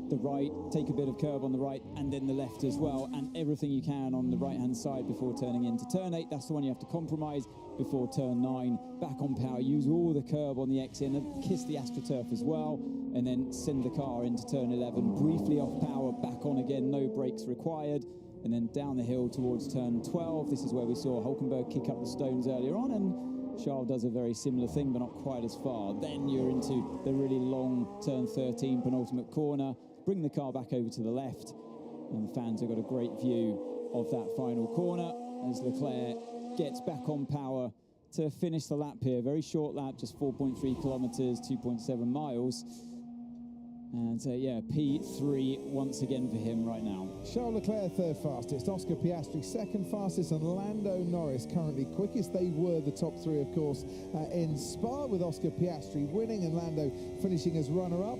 the right, take a bit of curb on the right and then the left as well, and everything you can on the right hand side before turning into turn 8. That's the one you have to compromise before turn 9. Back on power, use all the curb on the exit and kiss the AstroTurf as well, and then send the car into turn 11, briefly off power, back on again, no brakes required, and then down the hill towards turn 12. This is where we saw Hulkenberg kick up the stones earlier on, and Charles does a very similar thing, but not quite as far. Then you're into the really long turn 13, penultimate corner. Bring the car back over to the left, and the fans have got a great view of that final corner as Leclerc gets back on power to finish the lap here. Very short lap, just 4.3 kilometers, 2.7 miles. And yeah, P3 once again for him right now. Charles Leclerc third fastest, Oscar Piastri second fastest, and Lando Norris currently quickest. They were the top three, of course, in Spa, with Oscar Piastri winning and Lando finishing as runner-up.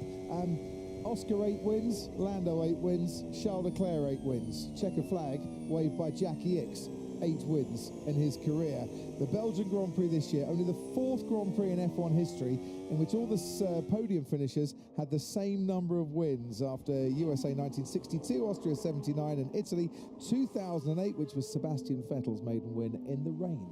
Oscar 8 wins, Lando 8 wins, Charles Leclerc 8 wins. Checker flag waved by Jackie Ickx. 8 wins in his career. The Belgian Grand Prix this year, only the 4th Grand Prix in F1 history in which all the podium finishers had the same number of wins, after USA 1962, Austria 79, and Italy 2008, which was Sebastian Vettel's maiden win in the rain.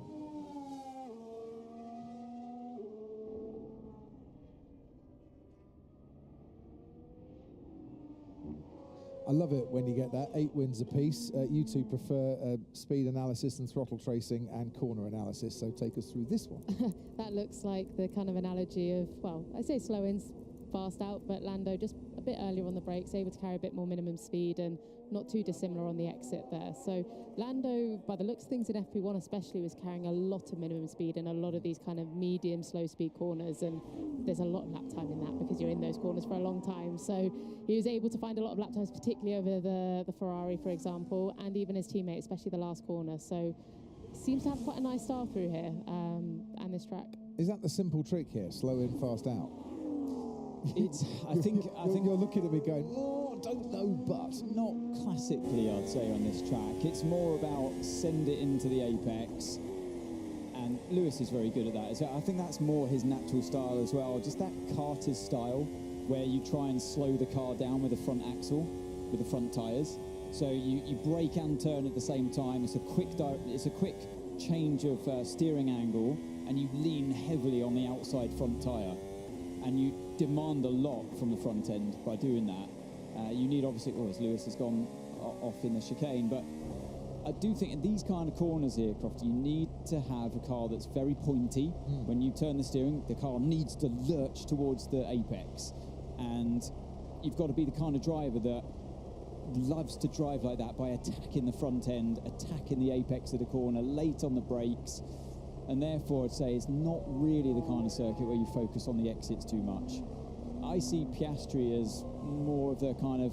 I love it when you get that, 8 wins apiece. You two prefer speed analysis and throttle tracing and corner analysis, so take us through this one. That looks like the kind of analogy of, well, I say slow ins, fast out, but Lando just a bit earlier on the brakes, able to carry a bit more minimum speed and not too dissimilar on the exit there. So Lando, by the looks of things in FP1 especially, was carrying a lot of minimum speed in a lot of these kind of medium slow speed corners, and there's a lot of lap time in that because you're in those corners for a long time. So he was able to find a lot of lap times, particularly over the Ferrari, for example, and even his teammate, especially the last corner. So seems to have quite a nice start through here and this track. Is that the simple trick here, slow in, fast out? It's, I think you're looking at me going, oh, I don't know, but not classically, I'd say, on this track. It's more about send it into the apex, and Lewis is very good at that. So I think that's more his natural style as well, just that karter's style, where you try and slow the car down with the front axle, with the front tyres. So you brake and turn at the same time. It's a quick change of steering angle, and you lean heavily on the outside front tyre, and you demand a lot from the front end by doing that. You need, obviously, as Lewis has gone off in the chicane, but I do think in these kind of corners here, Crofty, you need to have a car that's very pointy. When you turn the steering, the car needs to lurch towards the apex, and you've got to be the kind of driver that loves to drive like that, by attacking the front end, attacking the apex of the corner, late on the brakes, and therefore I'd say it's not really the kind of circuit where you focus on the exits too much. I see Piastri as more of the kind of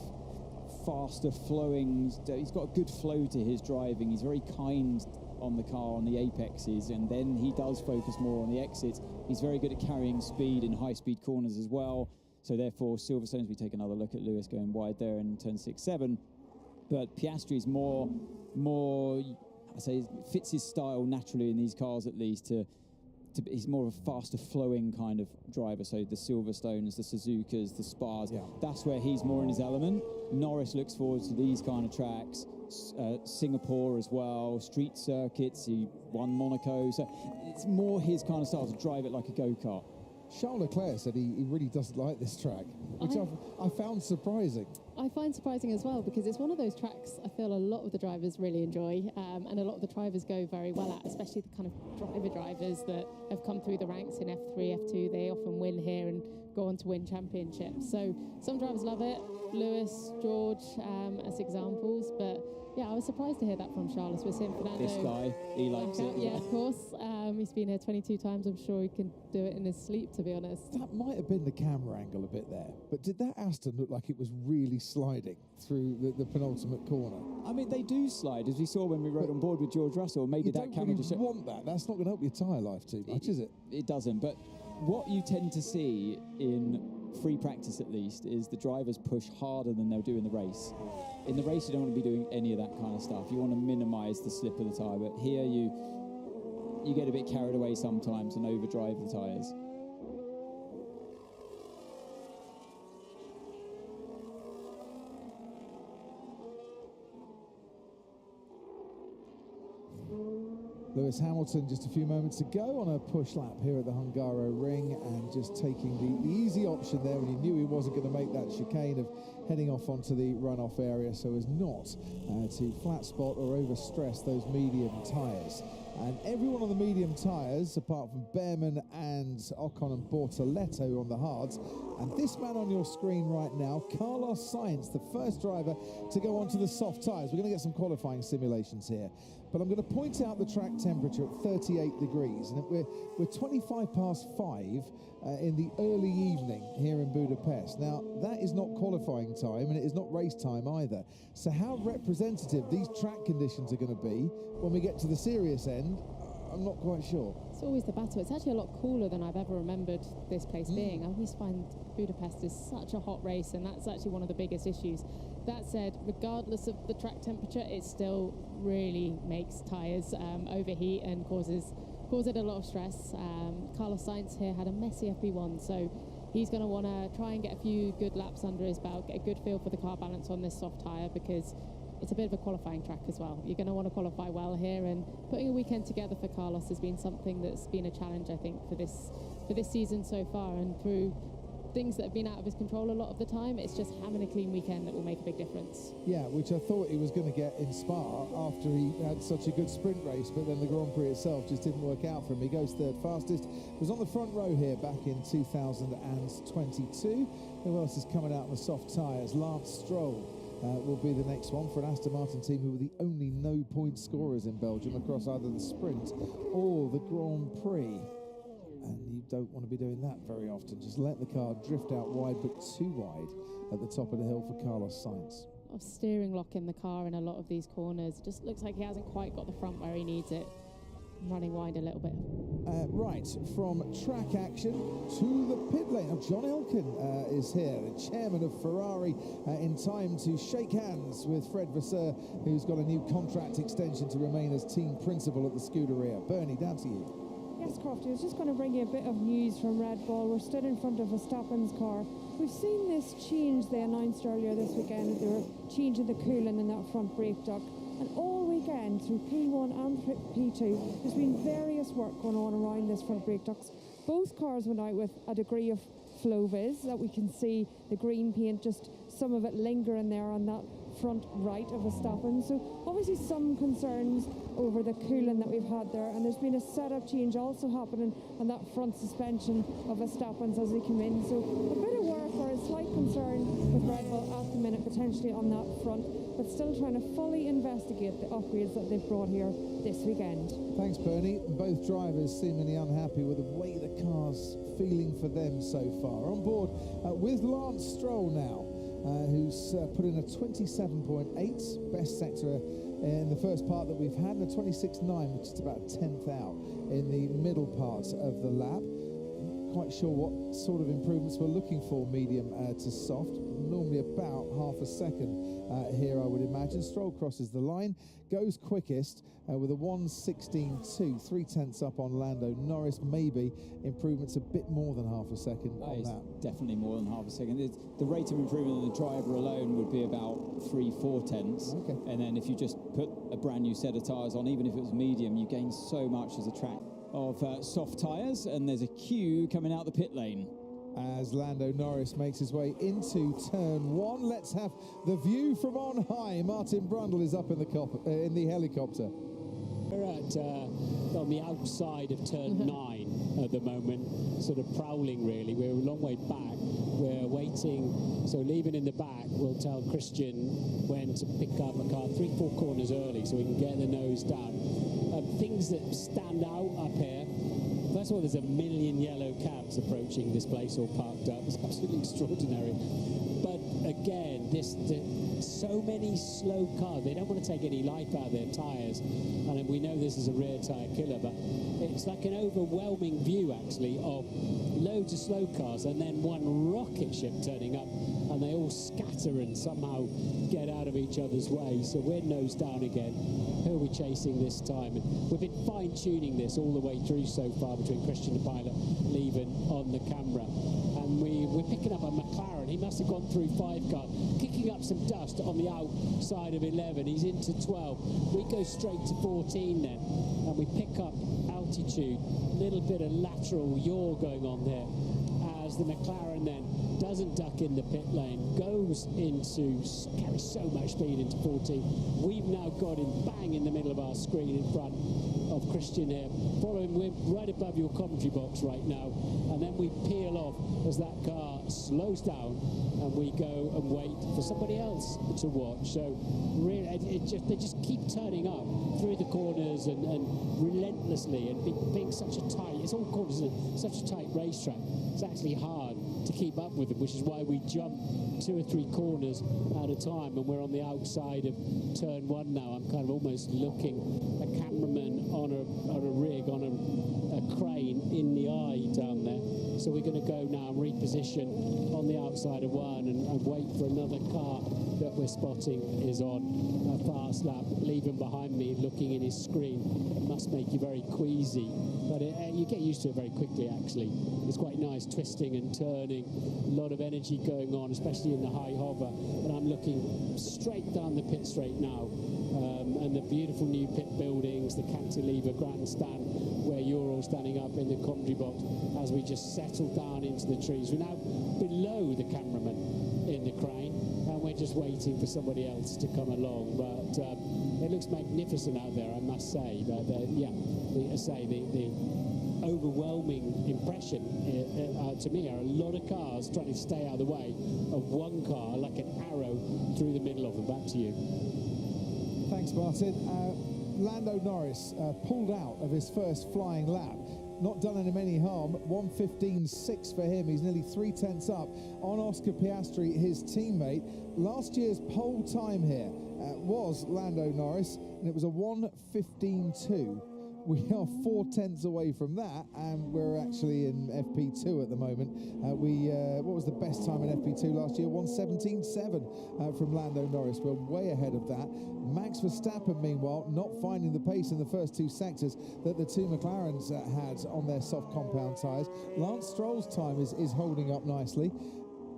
faster flowing, he's got a good flow to his driving, he's very kind on the car on the apexes, and then he does focus more on the exits. He's very good at carrying speed in high speed corners as well, so therefore Silverstone's, we take another look at Lewis going wide there in turn 6-7, but Piastri's more I say fits his style naturally in these cars, at least, he's more of a faster flowing kind of driver. So the Silverstones, the Suzukas, the Spas, that's where he's more in his element. Norris looks forward to these kind of tracks, Singapore as well, street circuits, he won Monaco, so it's more his kind of style to drive it like a go-kart. Charles Leclerc said he really doesn't like this track, which I found surprising. I find surprising as well, because it's one of those tracks I feel a lot of the drivers really enjoy, and a lot of the drivers go very well at, especially the kind of drivers that have come through the ranks in F3, F2. They often win here and go on to win championships. So some drivers love it, Lewis, George as examples, but yeah, I was surprised to hear that from Charles. We're seeing Fernando. This guy, he likes it. Yeah, of course. He's been here 22 times. I'm sure he can do it in his sleep, to be honest. That might have been the camera angle a bit there, but did that Aston look like it was really sliding through the penultimate corner? I mean, they do slide, as we saw when we rode on board with George Russell. Maybe that camera just want that. That's not going to help your tyre life too much, is it? It doesn't. But what you tend to see in free practice, at least, is the drivers push harder than they'll do in the race. In the race, you don't want to be doing any of that kind of stuff. You want to minimise the slip of the tyre, but here you get a bit carried away sometimes and overdrive the tyres. Lewis Hamilton just a few moments ago on a push lap here at the Hungaroring, and just taking the easy option there when he knew he wasn't going to make that chicane, of heading off onto the runoff area so as not to flat spot or overstress those medium tyres. And everyone on the medium tyres, apart from Behrman and Ocon and Bortoletto on the hards. And this man on your screen right now, Carlos Sainz, the first driver to go onto the soft tyres. We're going to get some qualifying simulations here. But I'm going to point out the track temperature at 38 degrees. And we're 25 past 5 in the early evening here in Budapest. Now, that is not qualifying time, and it is not race time either. So how representative these track conditions are going to be when we get to the serious end, I'm not quite sure. It's always the battle. It's actually a lot cooler than I've ever remembered this place being. I always find Budapest is such a hot race, and that's actually one of the biggest issues. That said, regardless of the track temperature, it still really makes tyres overheat and causes it a lot of stress. Carlos Sainz here had a messy FP1, so he's going to want to try and get a few good laps under his belt, get a good feel for the car balance on this soft tyre, because it's a bit of a qualifying track as well. You're going to want to qualify well here, and putting a weekend together for Carlos has been something that's been a challenge, I think, for this season so far. And through things that have been out of his control a lot of the time, it's just having a clean weekend that will make a big difference. Yeah, which I thought he was going to get in Spa after he had such a good sprint race, but then the Grand Prix itself just didn't work out for him. He goes third fastest. Was on the front row here back in 2022. Who else is coming out on the soft tyres? Lance Stroll will be the next one for an Aston Martin team who were the only no-point scorers in Belgium across either the sprint or the Grand Prix. And you don't want to be doing that very often. Just let the car drift out wide, but too wide at the top of the hill for Carlos Sainz. A lot of steering lock in the car in a lot of these corners. It just looks like he hasn't quite got the front where he needs it. Running wide a little bit. Right, from track action to the pit lane. Now, John Elkann is here, the chairman of Ferrari, in time to shake hands with Fred Vasseur, who's got a new contract extension to remain as team principal at the Scuderia. Bernie, down to you. Yes, Crofty, I was just going to bring you a bit of news from Red Bull. We're stood in front of Verstappen's car. We've seen this change they announced earlier this weekend. They were changing the coolant in that front brake duct. And all weekend through P1 and P2, there's been various work going on around this front brake ducts. Both cars went out with a degree of flow vis that we can see the green paint, just some of it lingering there on that front right of Verstappen. So obviously some concerns over the coolant that we've had there, and there's been a setup change also happening on that front suspension of Verstappen's as they come in. So a bit of work or a slight concern with Red Bull at the minute potentially on that front, but still trying to fully investigate the upgrades that they've brought here this weekend. Thanks, Bernie. Both drivers seemingly unhappy with the way the car's feeling for them so far. On board with Lance Stroll now, who's put in a 27.8 best sector in the first part that we've had, and a 26.9, which is about 10th out in the middle part of the lap. Quite sure what sort of improvements we're looking for, medium to soft. Normally about half a second here, I would imagine. Stroll crosses the line, goes quickest with a 1:16.2, 3/10 up on Lando Norris. Maybe improvements a bit more than half a second on that. Definitely more than half a second. The rate of improvement on the driver alone would be about 3-4 tenths. Okay. And then if you just put a brand new set of tyres on, even if it was medium, you gain so much as a track of soft tyres. And there's a queue coming out the pit lane as Lando Norris makes his way into turn 1. Let's have the view from on high. Martin Brundle is up in the helicopter. We're at on the outside of turn 9 at the moment, sort of prowling really. We're a long way back. We're waiting, so leaving in the back, we'll tell Christian when to pick up a car 3-4 corners early so we can get the nose down. Things that stand out up here. First of all, there's a million yellow cabs approaching this place all parked up. It's absolutely extraordinary. But again, so many slow cars. They don't want to take any life out of their tyres. And we know this is a rear tyre killer, but it's like an overwhelming view, actually, of loads of slow cars and then one rocket ship turning up, and they all scatter and somehow get out of each other's way. So we're nose down again. Who are we chasing this time? And we've been fine-tuning this all the way through so far between Christian the pilot leaving on the camera. And we're picking up a McLaren. He must have gone through 5 cars, kicking up some dust on the outside of 11. He's into 12. We go straight to 14 then, and we pick up altitude. A little bit of lateral yaw going on there as the McLaren then doesn't duck in the pit lane, carries so much speed into 14. We've now got him bang in the middle of our screen in front of Christian here. Following, we're right above your commentary box right now, and then we peel off as that car slows down and we go and wait for somebody else to watch. So really, they just keep turning up through the corners and relentlessly, and being such a tight, it's all corners, such a tight racetrack. It's actually hard to keep up with them, which is why we jump 2 or 3 corners at a time, and we're on the outside of turn 1 now. I'm kind of almost looking a cameraman on a rig, on a crane in the eye down there. So we're going to go now and reposition on the outside of 1 and wait for another car that we're spotting is on a fast lap, leaving behind me, looking in his screen. It must make you very queasy, but you get used to it very quickly, actually. It's quite nice, twisting and turning, a lot of energy going on, especially in the high hover. And I'm looking straight down the pit straight now, and the beautiful new pit buildings, the cantilever grandstand, where you're all standing up in the commentary box as we just settle down into the trees. We're now below the cameraman in the crane, and we're just waiting for somebody else to come along. But it looks magnificent out there, I must say. But the overwhelming impression to me are a lot of cars trying to stay out of the way of one car, like an arrow through the middle of them. Back to you. Thanks, Martin. Lando Norris pulled out of his first flying lap. Not done him any harm. 1:15.6 for him. He's nearly 3/10 up on Oscar Piastri, his teammate. Last year's pole time here was Lando Norris, and it was a 1:15.2. We are 4/10 away from that, and we're actually in FP2 at the moment. What was the best time in FP2 last year? 1:17.7 from Lando Norris. We're way ahead of that. Max Verstappen, meanwhile, not finding the pace in the first 2 sectors that the 2 McLarens had on their soft compound tyres. Lance Stroll's time is holding up nicely,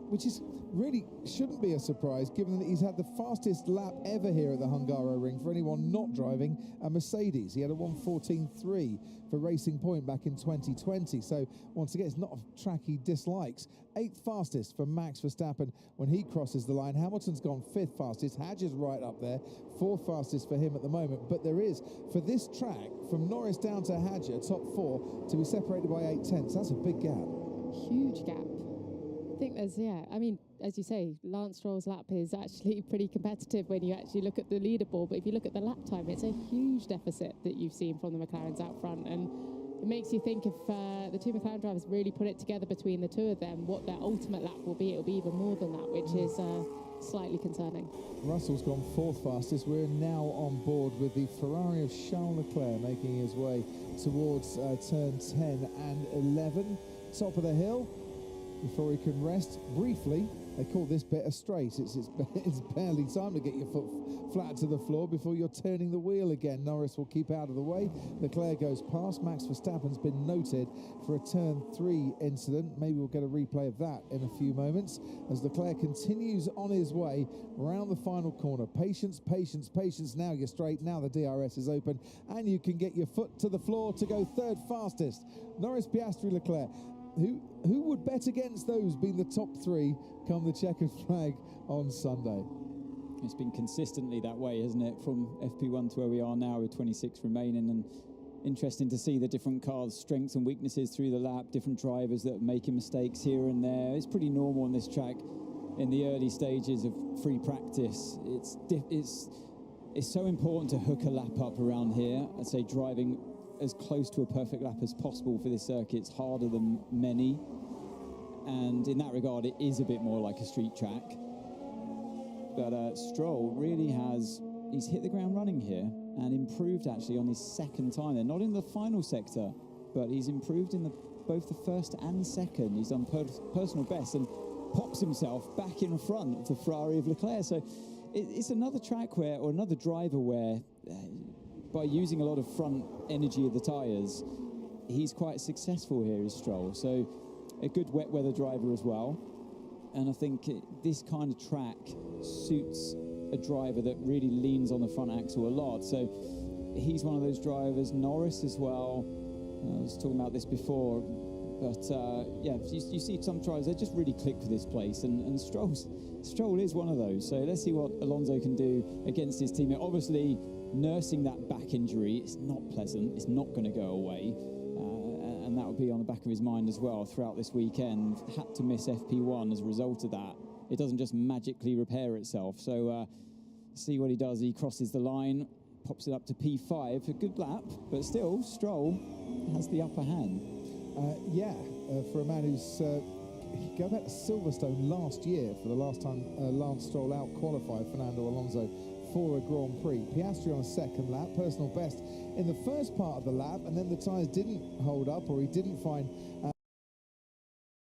which is really shouldn't be a surprise, given that he's had the fastest lap ever here at the Hungaroring for anyone not driving a Mercedes. He had a 1:14.3 for Racing Point back in 2020. So once again, it's not a track he dislikes. 8th fastest for Max Verstappen when he crosses the line. Hamilton's gone 5th fastest. Hadjar's right up there, 4th fastest for him at the moment. But there is, for this track, from Norris down to Hadjar, top 4, to be separated by 8/10. That's a big gap. Huge gap. I think there's, I mean, as you say, Lance Stroll's lap is actually pretty competitive when you actually look at the leaderboard, but if you look at the lap time, it's a huge deficit that you've seen from the McLarens out front, and it makes you think if the 2 McLaren drivers really put it together between the 2 of them, what their ultimate lap will be. It'll be even more than that, which is slightly concerning. Russell's gone 4th fastest. We're now on board with the Ferrari of Charles Leclerc making his way towards turn 10 and 11. Top of the hill. Before he can rest briefly, they call this bit a straight. It's barely time to get your foot flat to the floor before you're turning the wheel again. Norris will keep out of the way. Leclerc goes past. Max Verstappen's been noted for a turn 3 incident. Maybe we'll get a replay of that in a few moments as Leclerc continues on his way round the final corner. Patience, patience, patience. Now you're straight. Now the DRS is open and you can get your foot to the floor to go 3rd fastest. Norris, Piastri, Leclerc. Who would bet against those being the top 3 come the checkered flag on Sunday? It's been consistently that way, hasn't it, from FP1 to where we are now with 26 remaining, and interesting to see the different cars' strengths and weaknesses through the lap, different drivers that are making mistakes here and there. It's pretty normal on this track in the early stages of free practice. It's so important to hook a lap up around here. I'd say driving as close to a perfect lap as possible for this circuit. It's harder than many, and in that regard it is a bit more like a street track. But Stroll really he's hit the ground running here and improved actually on his 2nd time there. Not in the final sector, but he's improved in both the 1st and 2nd. He's done personal best and pops himself back in front of the Ferrari of Leclerc. So it's another track or another driver where by using a lot of front energy of the tyres, he's quite successful here, is Stroll. So a good wet weather driver as well. And I think this kind of track suits a driver that really leans on the front axle a lot. So he's one of those drivers. Norris as well. I was talking about this before. But yeah, you see some drivers, they just really click for this place, and Stroll is one of those. So let's see what Alonso can do against his teammate. Obviously, nursing that back injury, it's not pleasant. It's not going to go away. And that will be on the back of his mind as well throughout this weekend. Had to miss FP1 as a result of that. It doesn't just magically repair itself. So see what he does. He crosses the line, pops it up to P5. A good lap, but still, Stroll has the upper hand. For a man who's go back to Silverstone last year for the last time Lance Stroll out-qualified Fernando Alonso for a Grand Prix. Piastri on a second lap, personal best in the first part of the lap, and then the tyres didn't hold up, or he didn't find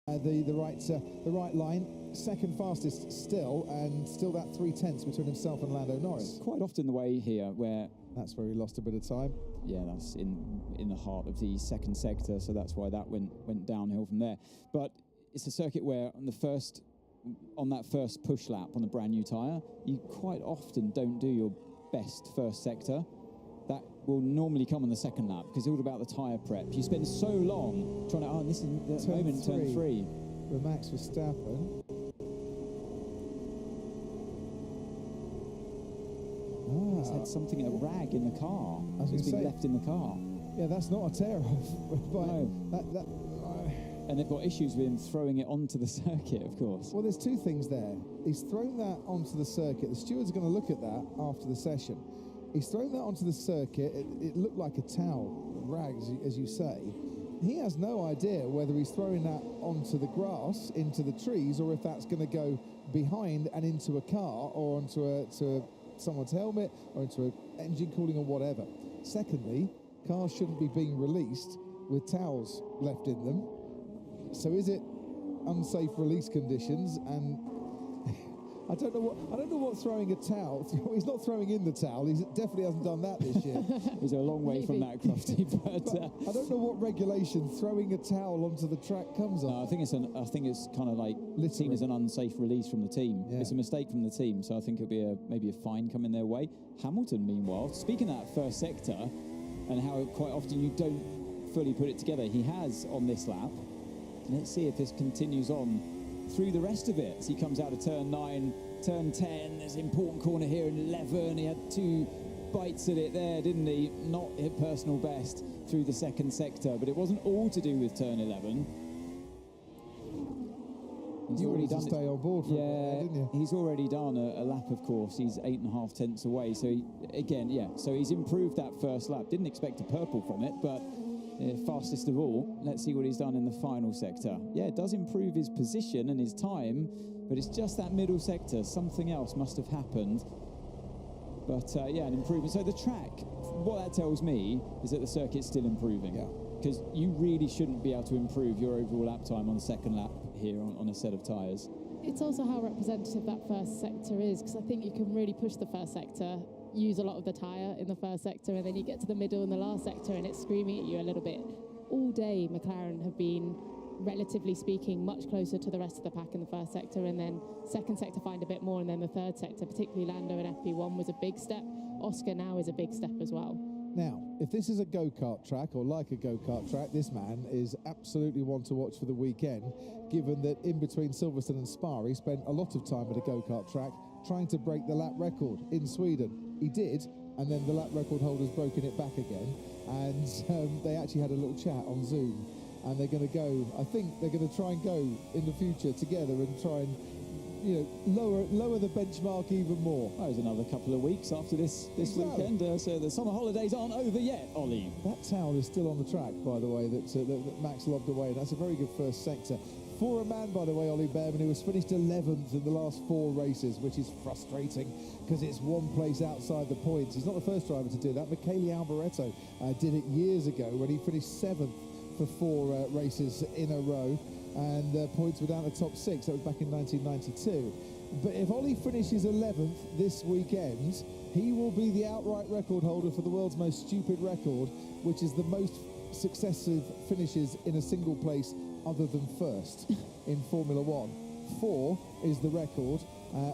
the right line. Second fastest still, and still that 3/10 between himself and Lando Norris. It's quite often the way here where that's where he lost a bit of time. Yeah, that's in the heart of the second sector, so that's why that went downhill from there. But it's a circuit where on that first push lap on the brand new tyre, you quite often don't do your best first sector. That will normally come on the second lap because it's all about the tyre prep. You spend so long trying to, this is the moment, turn 3. With Max Verstappen. He's had something, a rag in the car. It's been left in the car. Yeah, that's not a tear-off. No. And they've got issues with him throwing it onto the circuit, of course. Well, there's two things there. He's thrown that onto the circuit. The stewards are going to look at that after the session. He's thrown that onto the circuit. It looked like a towel, rag, as you say. He has no idea whether he's throwing that onto the grass, into the trees, or if that's going to go behind and into a car or onto someone's helmet or into an engine cooling or whatever. Secondly, cars shouldn't be being released with towels left in them. So is it unsafe release conditions? And I don't know what throwing a towel. He's not throwing in the towel. He definitely hasn't done that this year. He's a long way from that, Crofty. But I don't know what regulation throwing a towel onto the track comes on. No, I think it's kind of like seen as an unsafe release from the team. Yeah. It's a mistake from the team, so I think it'll be maybe a fine coming their way. Hamilton, meanwhile, speaking of that first sector and how quite often you don't fully put it together, he has on this lap. Let's see if this continues on through the rest of it. As he comes out of turn 9, turn 10, there's an important corner here in 11. He had 2 bites at it there, didn't he? Not hit personal best through the second sector, but it wasn't all to do with turn 11. He's already done stay on board for a bit, didn't you? He's already done a lap, of course. He's 8.5 tenths away. So so he's improved that first lap. Didn't expect a purple from it, but fastest of all. Let's see what he's done in the final sector. Yeah, it does improve his position and his time, but it's just that middle sector. Something else must have happened. But an improvement. So the track, what that tells me is that the circuit's still improving. Yeah. Because you really shouldn't be able to improve your overall lap time on the second lap here on a set of tyres. It's also how representative that first sector is, because I think you can really push the first sector, use a lot of the tyre in the first sector, and then you get to the middle and the last sector and it's screaming at you a little bit. All day McLaren have been, relatively speaking, much closer to the rest of the pack in the first sector, and then second sector find a bit more, and then the third sector, particularly Lando and FP1, was a big step. Oscar now is a big step as well. Now, if this is a go-kart track, or like a go-kart track, this man is absolutely one to watch for the weekend, given that in between Silverstone and Spa, he spent a lot of time at a go-kart track trying to break the lap record in Sweden. He did, and then the lap record holder's broken it back again, and they actually had a little chat on Zoom, and they're going to go, I think they're going to try and go in the future together and try and lower the benchmark even more. Oh, there's another couple of weeks after this weekend, so the summer holidays aren't over yet, Ollie. That towel is still on the track, by the way, that Max lobbed away. That's a very good first sector. For a man, by the way, Ollie Behrman, who has finished 11th in the last 4 races, which is frustrating because it's one place outside the points. He's not the first driver to do that. Michele Alboreto did it years ago when he finished 7th for 4 races in a row. And points were down the top 6. That was back in 1992. But if Ollie finishes 11th this weekend, he will be the outright record holder for the world's most stupid record, which is the most successive finishes in a single place other than first in Formula 1. 4 is the record.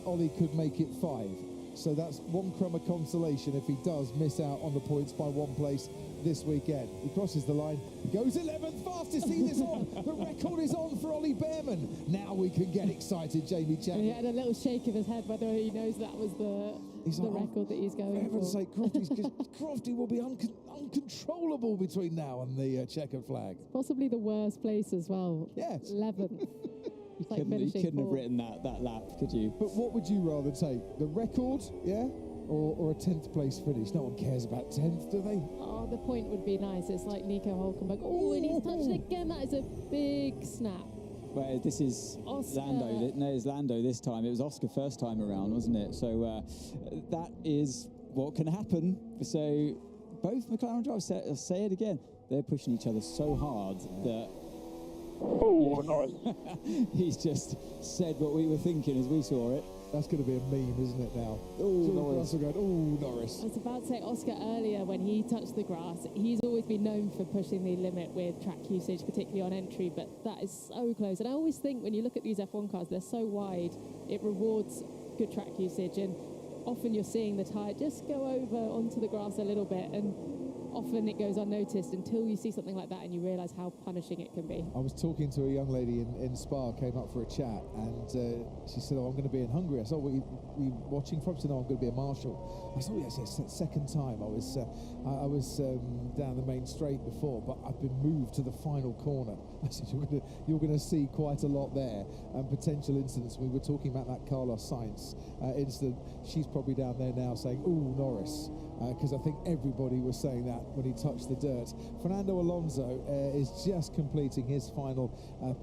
Ollie could make it 5. So that's one crumb of consolation if he does miss out on the points by 1 place this weekend. He crosses the line, goes 11th fastest. See this on. The record is on for Ollie Behrman. Now we can get excited, Jamie Chapman. He had a little shake of his head whether he knows that was the record that he's going for. For heaven's sake, Crofty will be uncontrollable between now and the checkered flag. Possibly the worst place as well. Yes. 11th. You couldn't have written that lap, could you? But what would you rather take? The record, yeah? Or a 10th place finish? No one cares about 10th, do they? Oh, the point would be nice. It's like Nico Hülkenberg. Oh, and he's touched it again. That is a big snap. Well, this is Oscar. Lando. No, it's Lando this time. It was Oscar first time around, wasn't it? So that is what can happen. So both McLaren drivers, say it again, they're pushing each other so hard that... Oh, Norris. He's just said what we were thinking as we saw it. That's going to be a meme, isn't it, now? Oh, Norris. Norris. I was about to say Oscar earlier when he touched the grass. He's always been known for pushing the limit with track usage, particularly on entry, but that is so close. And I always think when you look at these F1 cars, they're so wide, it rewards good track usage. And often you're seeing the tyre just go over onto the grass a little bit, and often it goes unnoticed until you see something like that and you realise how punishing it can be. I was talking to a young lady in Spa, came up for a chat, and she said, "Oh, I'm going to be in Hungary." I said, "What are you watching from?" She said, "No, I'm going to be a marshal." I said, "Oh, yes, second time. I was down the main straight before, but I've been moved to the final corner." I said, "You're going to see quite a lot there, and potential incidents." We were talking about that Carlos Sainz incident. She's probably down there now saying, "Ooh, Norris," because I think everybody was saying that when he touched the dirt. Fernando Alonso is just completing his final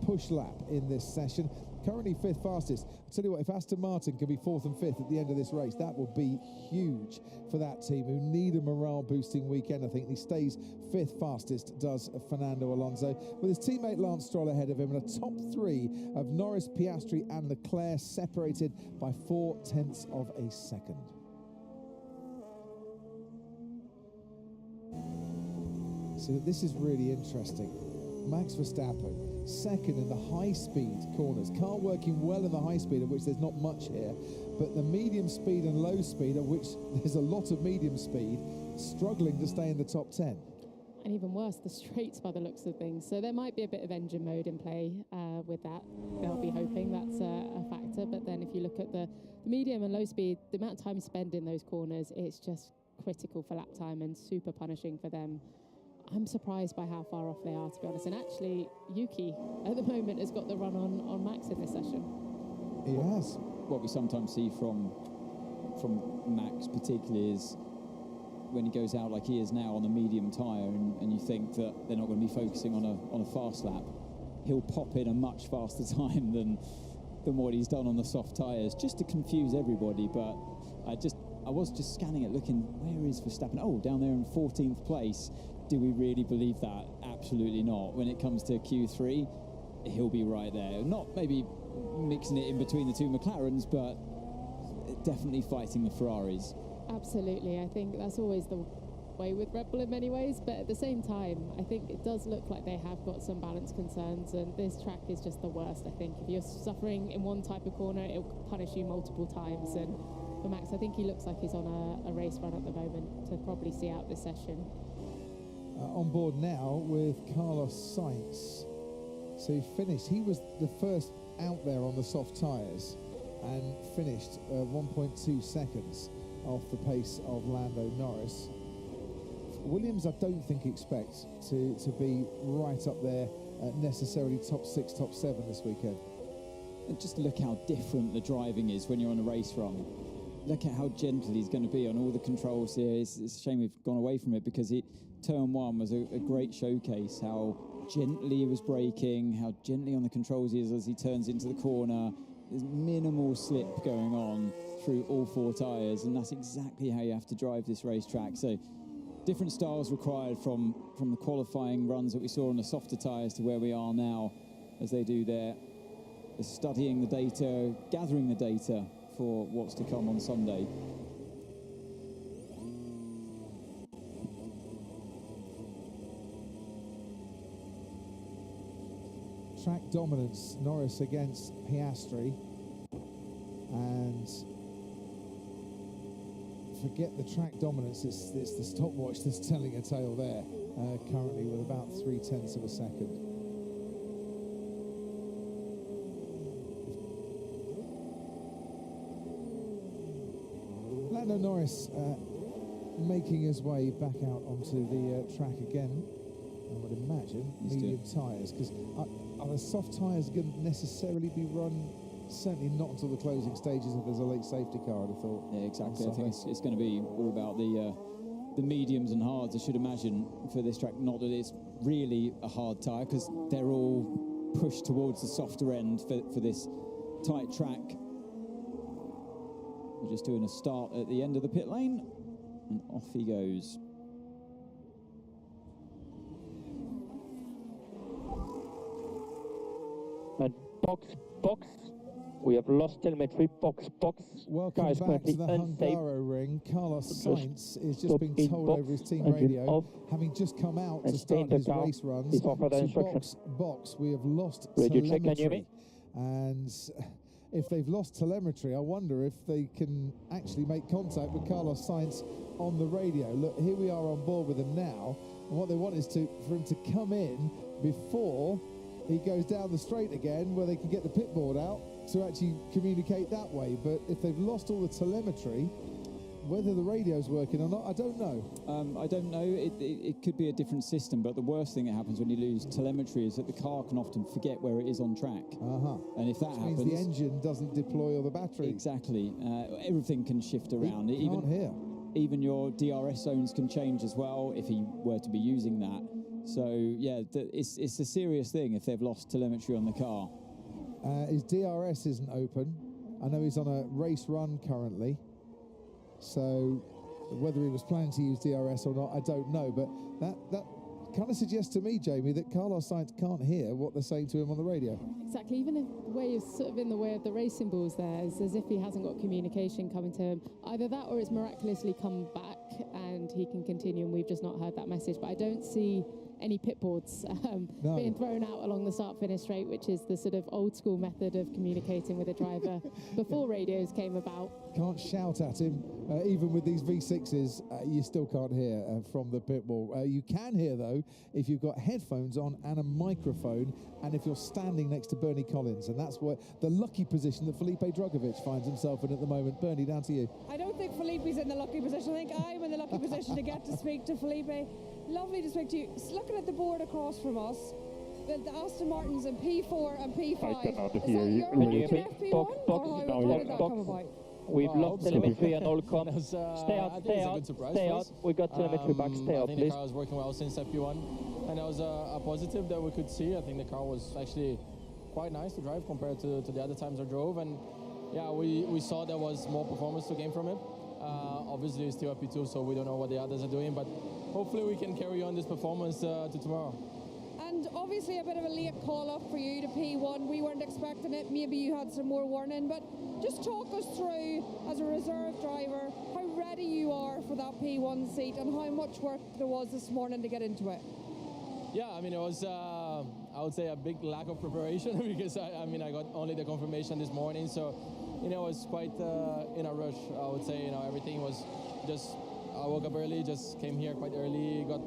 push lap in this session. Currently 5th fastest. I'll tell you what, if Aston Martin can be 4th and 5th at the end of this race, that will be huge for that team who need a morale-boosting weekend. I think he stays 5th fastest, does Fernando Alonso, with his teammate Lance Stroll ahead of him, and a top 3 of Norris, Piastri and Leclerc separated by 0.4 of a second. So this is really interesting. Max Verstappen, second in the high-speed corners. Car working well in the high speed, of which there's not much here, but the medium speed and low speed, of which there's a lot of medium speed, struggling to stay in the top 10. And even worse, the straights by the looks of things. So there might be a bit of engine mode in play with that. They'll be hoping that's a factor. But then if you look at the medium and low speed, the amount of time you spend in those corners, it's just critical for lap time and super punishing for them. I'm surprised by how far off they are, to be honest. And actually, Yuki, at the moment, has got the run on Max in this session. He has. What we sometimes see from Max particularly is when he goes out like he is now on the medium tyre, and you think that they're not going to be focusing on a fast lap, he'll pop in a much faster time than what he's done on the soft tyres, just to confuse everybody. But I was just scanning it, looking, where is Verstappen? Oh, down there in 14th place. Do we really believe that? Absolutely not. When it comes to Q3, he'll be right there. Not maybe mixing it in between the two McLarens, but definitely fighting the Ferraris. Absolutely. I think that's always the way with Red Bull in many ways, but at the same time, I think it does look like they have got some balance concerns, and this track is just the worst. I think if you're suffering in one type of corner, it'll punish you multiple times. And for Max, I think he looks like he's on a race run at the moment to probably see out this session. On board now with Carlos Sainz. So he finished. He was the first out there on the soft tyres and finished 1.2 seconds off the pace of Lando Norris. Williams, I don't think expects to be right up there, necessarily top 6, top 7 this weekend. And just look how different the driving is when you're on a race run. Look at how gentle he's going to be on all the controls here. It's a shame we've gone away from it, because turn 1 was a great showcase, how gently he was braking, how gently on the controls he is as he turns into the corner. There's minimal slip going on through all 4 tyres, and that's exactly how you have to drive this racetrack. So different styles required from the qualifying runs that we saw on the softer tyres to where we are now, as they do there. They're studying the data, gathering the data for what's to come on Sunday. Track dominance, Norris against Piastri, and forget the track dominance. It's the stopwatch that's telling a tale there, currently with about 0.3 of a second. Lando Norris making his way back out onto the track again. I would imagine medium tyres, because are the soft tyres going to necessarily be run? Certainly not until the closing stages if there's a late safety car, I'd have thought. Yeah, exactly. I think it's going to be all about the mediums and hards, I should imagine, for this track. Not that it's really a hard tyre, because they're all pushed towards the softer end for this tight track. We're just doing a start at the end of the pit lane, and off he goes. And box. We have lost telemetry. Box. Welcome back to the Hungaroring. Carlos Sainz is just being told over his team radio, having just come out to start his race runs, to box. We have lost telemetry. And if they've lost telemetry, I wonder if they can actually make contact with Carlos Sainz on the radio. Look, here we are on board with him now, and what they want is for him to come in before he goes down the straight again, where they can get the pit board out to actually communicate that way. But if they've lost all the telemetry, whether the radio's working or not, I don't know. I don't know. It could be a different system, but the worst thing that happens when you lose telemetry is that the car can often forget where it is on track. And if that happens, means the engine doesn't deploy all the battery. Exactly. Everything can shift around. Even your DRS zones can change as well if he were to be using that. So yeah, it's a serious thing if they've lost telemetry on the car. His DRS isn't open. I know he's on a race run currently, so whether he was planning to use DRS or not, I don't know. But that kind of suggests to me, Jamie, that Carlos Sainz can't hear what they're saying to him on the radio. Exactly. Even if the way is sort of in the way of the race symbols there, it's as if he hasn't got communication coming to him. Either that or it's miraculously come back and he can continue, and we've just not heard that message. But I don't see any pit boards being thrown out along the start-finish straight, which is the sort of old-school method of communicating with a driver before radios came about. Can't shout at him. Even with these V6s, you still can't hear from the pit wall. You can hear, though, if you've got headphones on and a microphone, and if you're standing next to Bernie Collins. And that's what the lucky position that Felipe Drugovich finds himself in at the moment. Bernie, down to you. I don't think Felipe's in the lucky position. I think I'm in the lucky position to get to speak to Felipe. Lovely to speak to you. Looking at the board across from us, the Aston Martins in P4 and P5. I cannot hear you. Can you hear me? Box. We've lost telemetry and all comms. Stay out. We got telemetry back. Stay out, I think please. the car was working well since FP1, and that was a positive that we could see. I think the car was actually quite nice to drive compared to the other times I drove, and yeah, we saw there was more performance to gain from it. Obviously, it's still FP2, so we don't know what the others are doing, but hopefully we can carry on this performance to tomorrow. And obviously a bit of a late call-up for you to P1. We weren't expecting it. Maybe you had some more warning, but just talk us through, as a reserve driver, how ready you are for that P1 seat and how much work there was this morning to get into it. Yeah, I mean, it was, I would say, a big lack of preparation because, I got only the confirmation this morning, so, it was quite in a rush, I would say. Everything was just, I woke up early, just came here quite early, got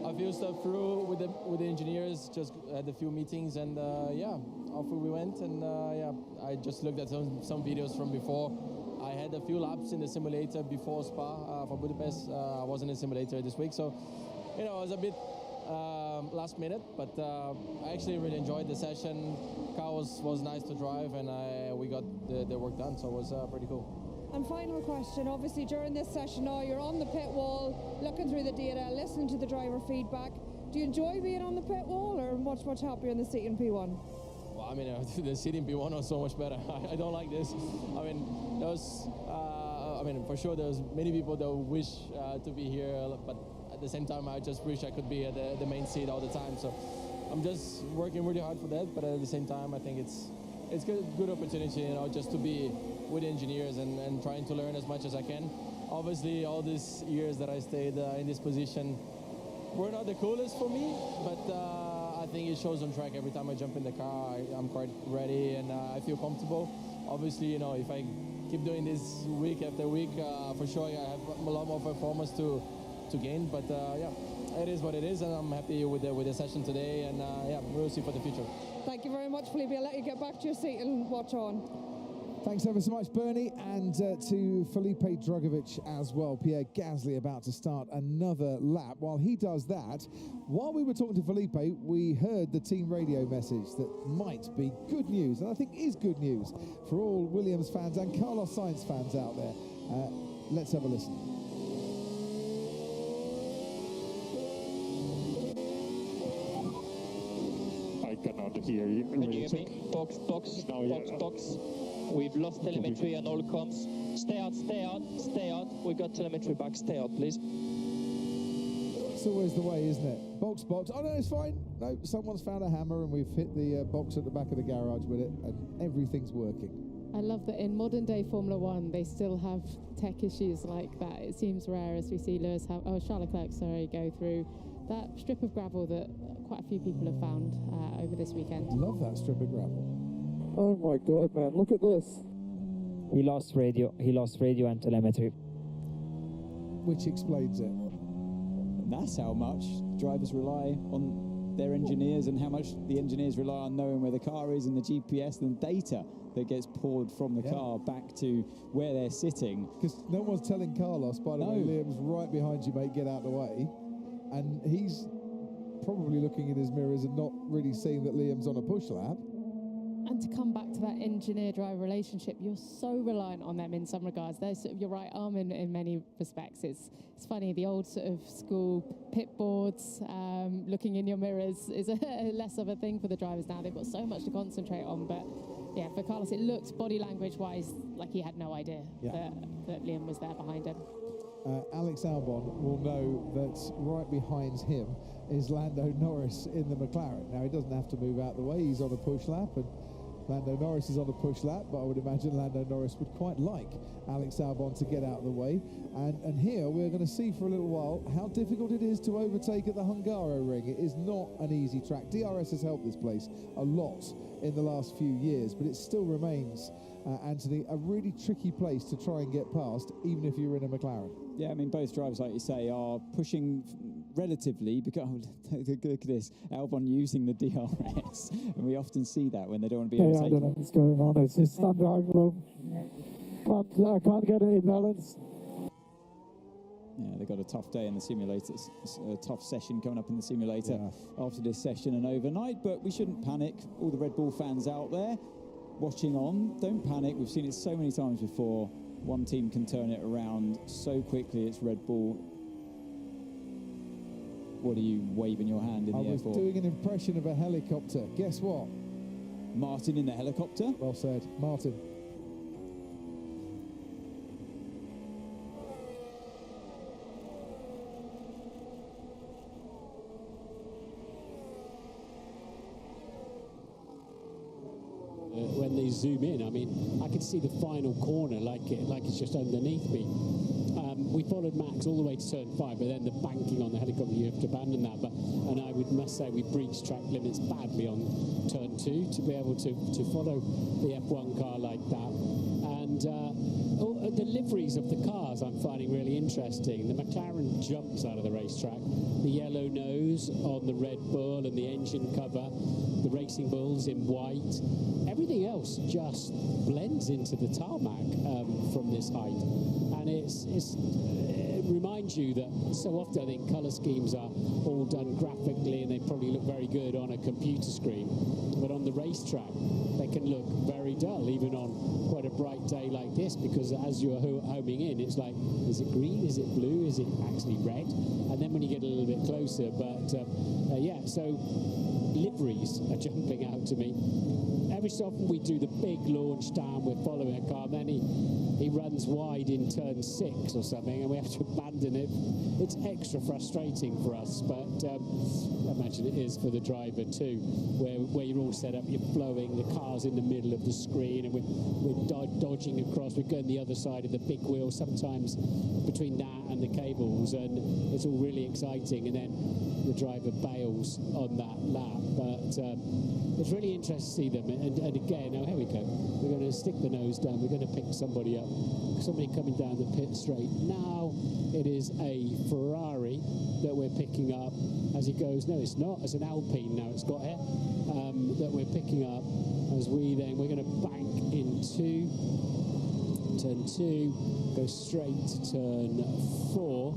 a few stuff through with the engineers, just had a few meetings, and yeah, off we went, and yeah, I just looked at some videos from before. I had a few laps in the simulator before Spa for Budapest. I wasn't in simulator this week, so, it was a bit last minute, but I actually really enjoyed the session. Car was nice to drive, and we got the work done, so it was pretty cool. And final question, obviously during this session now, you're on the pit wall, looking through the data, listening to the driver feedback. Do you enjoy being on the pit wall, or much happier in the seat in P1? Well, the seat in P1 was so much better. I don't like this. There was, for sure there's many people that wish to be here, but at the same time, I just wish I could be at the main seat all the time. So I'm just working really hard for that, but at the same time, I think it's a good opportunity, just to be with engineers and trying to learn as much as I can. Obviously, all these years that I stayed in this position were not the coolest for me, but I think it shows on track. Every time I jump in the car, I'm quite ready and I feel comfortable. Obviously, if I keep doing this week after week. For sure, I have a lot more performance to gain, but yeah, it is what it is, and I'm happy with the session today, and yeah, we'll see for the future. Thank you very much, Felipe. I'll let you get back to your seat and watch on. Thanks ever so much, Bernie, and to Felipe Drugovich as well. Pierre Gasly about to start another lap. While he does that, while we were talking to Felipe, we heard the team radio message that might be good news, and I think is good news for all Williams fans and Carlos Sainz fans out there. Let's have a listen. I cannot hear you. Can you hear me? Box. We've lost telemetry and all comms. Stay out. We got telemetry back. Stay out, please. It's always the way, isn't it? Box. Oh, no, it's fine. No, someone's found a hammer and we've hit the box at the back of the garage with it, and everything's working. I love that in modern day Formula One, they still have tech issues like that. It seems rare as we see Charles Leclerc, go through that strip of gravel that quite a few people have found over this weekend. Love that strip of gravel. Oh my God, man, look at this. He lost radio and telemetry. Which explains it. And that's how much drivers rely on their engineers and how much the engineers rely on knowing where the car is and the GPS and data that gets poured from the car back to where they're sitting. Because no one's telling Carlos, by the way, Liam's right behind you, mate, get out of the way. And he's probably looking in his mirrors and not really seeing that Liam's on a push lap. And to come back to that engineer-driver relationship, you're so reliant on them in some regards. They're sort of your right arm in many respects. It's funny, the old sort of school pit boards, looking in your mirrors is less of a thing for the drivers now. They've got so much to concentrate on. But yeah, for Carlos, it looked body language-wise like he had no idea that Liam was there behind him. Alex Albon will know that right behind him is Lando Norris in the McLaren. Now, he doesn't have to move out the way. He's on a push lap, and Lando Norris is on a push lap, but I would imagine Lando Norris would quite like Alex Albon to get out of the way. And here we're going to see for a little while how difficult it is to overtake at the Hungaroring. It is not an easy track. DRS has helped this place a lot in the last few years, but it still remains, Anthony, a really tricky place to try and get past, even if you're in a McLaren. Yeah, I mean, both drivers, like you say, are pushing relatively, because look at this, Albon using the DRS, and we often see that when they don't want to be overtaken. I don't know what's going on. It's just unbelievable. I can't get it in balance. Yeah, they've got a tough day in the simulator, a tough session coming up in the simulator after this session and overnight, but we shouldn't panic. All the Red Bull fans out there watching on, don't panic. We've seen it so many times before. One team can turn it around so quickly. It's Red Bull. What are you waving your hand in the air for? I was doing an impression of a helicopter. Guess what? Martin in the helicopter? Well said. Martin. When they zoom in, I mean, I can see the final corner like it's just underneath me. We followed Max all the way to turn 5, but then the banking on the helicopter, you have to abandon that. And I must say we breached track limits badly on turn 2 to be able to follow the F1 car like that. And the liveries of the cars I'm finding really interesting. The McLaren jumps out of the racetrack. The yellow nose on the Red Bull and the engine cover. The Racing Bulls in white. Everything else just blends into the tarmac from this height. And it reminds you that so often I think colour schemes are all done graphically and they probably look very good on a computer screen. But on the racetrack, they can look very dull, even on quite a bright day like this, because as you're homing in, it's like, is it green, is it blue, is it actually red? And then when you get a little bit closer, but yeah, so liveries are jumping out to me. Every so often we do the big launch down, we're following a car, then he runs wide in turn 6 or something, and we have to abandon it. It's extra frustrating for us, but I imagine it is for the driver too, where you're all set up, you're flowing, the car's in the middle of the screen, and we're dodging across, we're going the other side of the big wheel. Sometimes between that and the cables, and it's all really exciting. And then the driver bails on that lap, but it's really interesting to see them. And again, oh, here we go. We're going to stick the nose down. We're going to pick somebody up. Somebody coming down the pit straight. Now it is a Ferrari that we're picking up as he goes. No, it's not. It's an Alpine now. It's got here that we're picking up as we're going to bank into turn 2, go straight to turn 4,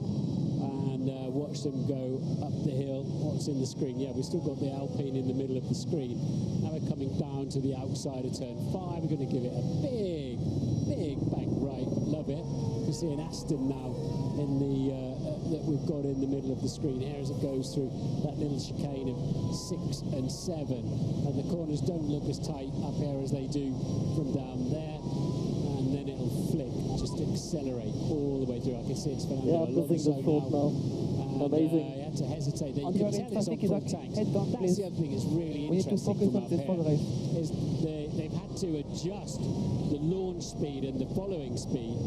and watch them go up the hill. What's in the screen? Yeah, we've still got the Alpine in the middle of the screen. Now we're coming down to the outside of turn 5. We're going to give it a big bank right. Love it. You see an Aston now in the that we've got in the middle of the screen here as it goes through that little chicane of 6 and 7, and the corners don't look as tight up here as they do from down there, and then it'll flick, just accelerate all the way through. I can see it's Fernando Alonso now. Amazing. He had to hesitate there. You can tell it's on full tanks. That's the other thing that's really interesting from up here, is they've had to adjust the launch speed and the following speed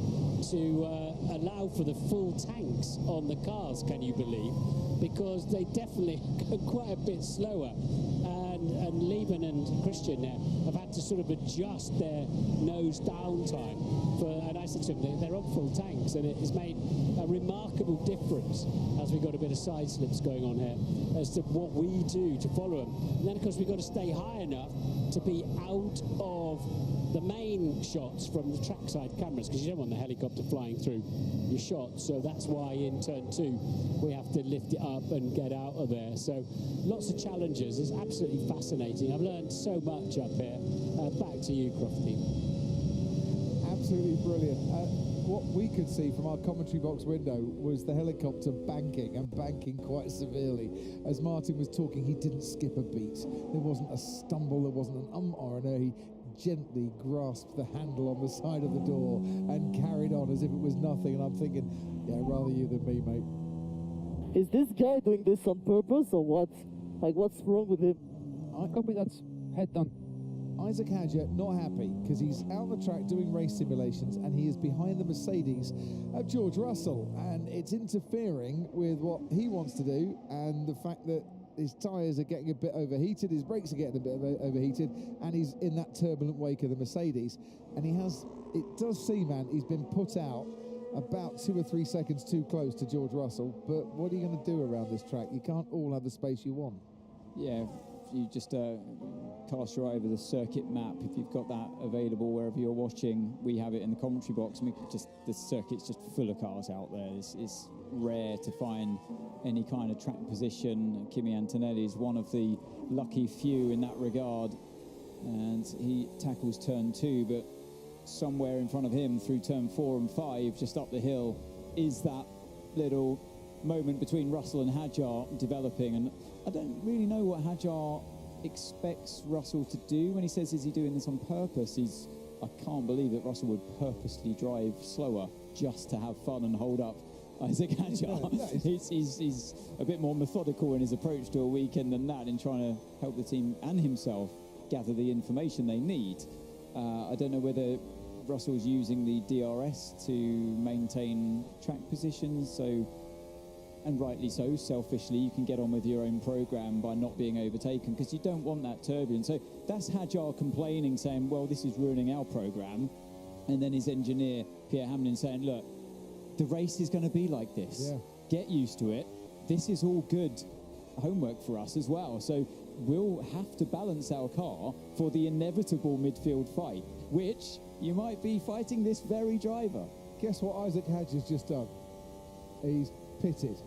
to allow for the full tanks on the cars, can you believe? Because they definitely go quite a bit slower. And Lieben and Christian there have had to sort of adjust their nose down time. And I said to them, they're on full tanks, and it has made a remarkable difference as we've got a bit of side slips going on here as to what we do to follow them. And then, of course, we've got to stay high enough to be out of the main shots from the trackside cameras, because you don't want the helicopter flying through your shots. So that's why in turn 2 we have to lift it up and get out of there. So lots of challenges. It's absolutely fascinating. I've learned so much up here. Back to you, Crofty. Absolutely brilliant. What we could see from our commentary box window was the helicopter banking quite severely. As Martin was talking, he didn't skip a beat. There wasn't a stumble, there wasn't an or an he gently grasped the handle on the side of the door and carried on as if it was nothing. And I'm thinking, yeah, rather you than me, mate. Is this guy doing this on purpose or what? Like, what's wrong with him? I copy, that's head done. Isaac Hadja not happy because he's out on the track doing race simulations and he is behind the Mercedes of George Russell, and it's interfering with what he wants to do, and the fact that his tyres are getting a bit overheated, his brakes are getting a bit overheated, and he's in that turbulent wake of the Mercedes. And it does seem, man, he's been put out about 2 or 3 seconds too close to George Russell. But what are you going to do around this track? You can't all have the space you want. Yeah, if you just cast your eye over the circuit map, if you've got that available wherever you're watching, we have it in the commentary box. I mean, the circuit's just full of cars out there. It's rare to find any kind of track position. Kimi Antonelli is one of the lucky few in that regard, and he tackles turn 2, but somewhere in front of him through turn 4 and 5, just up the hill, is that little moment between Russell and Hadjar developing. And I don't really know what Hadjar expects Russell to do when he says, is he doing this on purpose? I can't believe that Russell would purposely drive slower just to have fun and hold up Isaac Hadjar. He's a bit more methodical in his approach to a weekend than that, in trying to help the team and himself gather the information they need. I don't know whether Russell's using the DRS to maintain track positions, and rightly so, selfishly, you can get on with your own program by not being overtaken, because you don't want that turbulence. So that's Hadjar complaining, saying, well, this is ruining our program. And then his engineer, Pierre Hamlin, saying, look, the race is going to be like this. Yeah. Get used to it. This is all good homework for us as well. So we'll have to balance our car for the inevitable midfield fight, which you might be fighting this very driver. Guess what Isaac Hadjar's just done? He's pitted.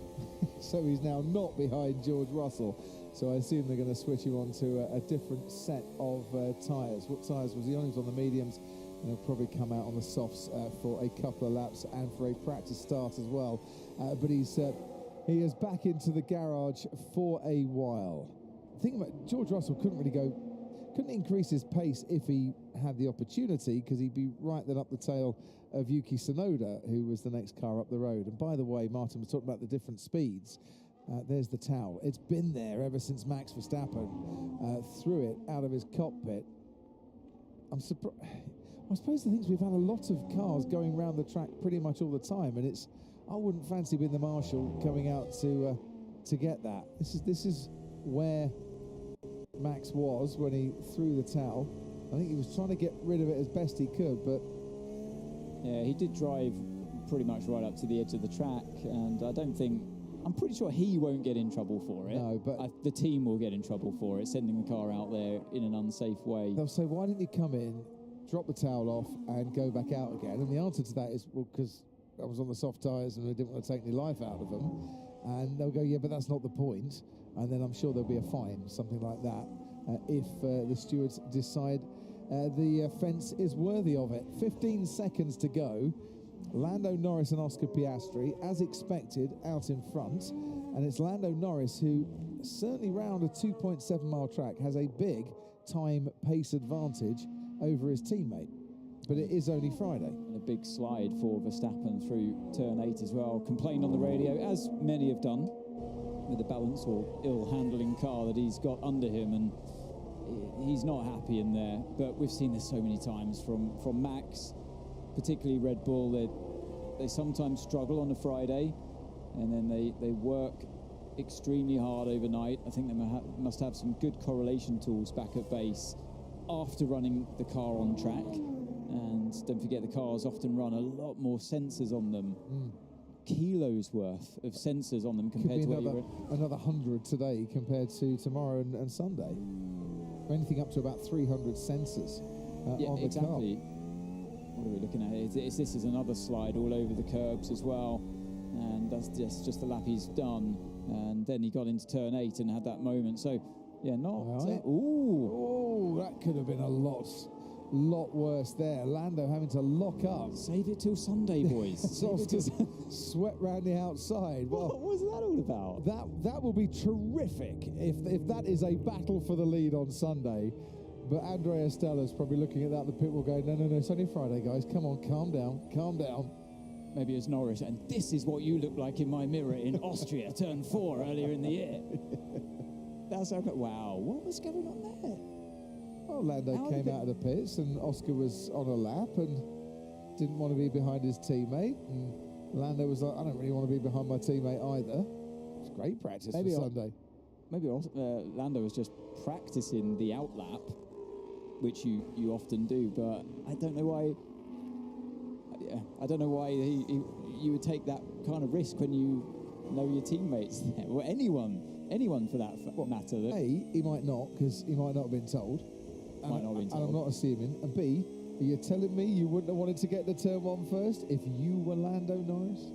So he's now not behind George Russell. So I assume they're going to switch him on to a different set of tyres. What tyres was he on? He was on the mediums, and he'll probably come out on the softs for a couple of laps and for a practice start as well. But he is back into the garage for a while. Think about George Russell couldn't increase his pace if he had the opportunity, because he'd be right then up the tail of Yuki Tsunoda, who was the next car up the road. And by the way, Martin was talking about the different speeds. There's the towel. It's been there ever since Max Verstappen threw it out of his cockpit. I'm surprised. I suppose the thing is, we've had a lot of cars going around the track pretty much all the time, and it's I wouldn't fancy being the marshal coming out to get that. This is where Max was when he threw the towel. I think he was trying to get rid of it as best he could, but yeah, he did drive pretty much right up to the edge of the track, and I'm pretty sure he won't get in trouble for it. No, but the team will get in trouble for it, sending the car out there in an unsafe way. They'll say, why didn't you come in, drop the towel off, and go back out again? And the answer to that is, well, because I was on the soft tyres and I didn't want to take any life out of them. And they'll go, yeah, but that's not the point. And then I'm sure there'll be a fine, something like that, if the stewards decide the offence is worthy of it. 15 seconds to go. Lando Norris and Oscar Piastri, as expected, out in front. And it's Lando Norris who, certainly round a 2.7 mile track, has a big time pace advantage over his teammate. But it is only Friday. And a big slide for Verstappen through turn 8 as well. Complained on the radio, as many have done, with the balance or ill-handling car that he's got under him, and he's not happy in there. But we've seen this so many times from Max, particularly Red Bull. They sometimes struggle on a Friday, and then they work extremely hard overnight. I think they must have some good correlation tools back at base after running the car on track. And don't forget, the cars often run a lot more sensors on them. Kilos worth of sensors on them compared to another 100 today compared to tomorrow and Sunday. Anything up to about 300 sensors on the car. What are we looking at? This is another slide all over the curbs as well, and that's just the lap he's done. And then he got into turn 8 and had that moment. So yeah, that could have been a lot worse there. Lando having to lock up. Save it till Sunday, boys. Sweat round the outside. Well, what was that all about? That will be terrific if that is a battle for the lead on Sunday. But Andrea Stella's probably looking at that. The pit will go, no, it's only Friday, guys. Come on, calm down. Maybe it's Norris, and this is what you look like in my mirror in Austria, turn 4 earlier in the year. That's okay. Wow, what was going on there? Well, Lando came out of the pits, and Oscar was on a lap and didn't want to be behind his teammate. And Lando was like, I don't really want to be behind my teammate either. It's great practice for Sunday. Maybe Lando was just practicing the outlap, which you often do, but I don't know why. I don't know why you would take that kind of risk when you know your teammates there, or anyone for that matter. He might not, because he might not have been told. And I'm not assuming. And B, are you telling me you wouldn't have wanted to get to turn 1 first if you were Lando Norris?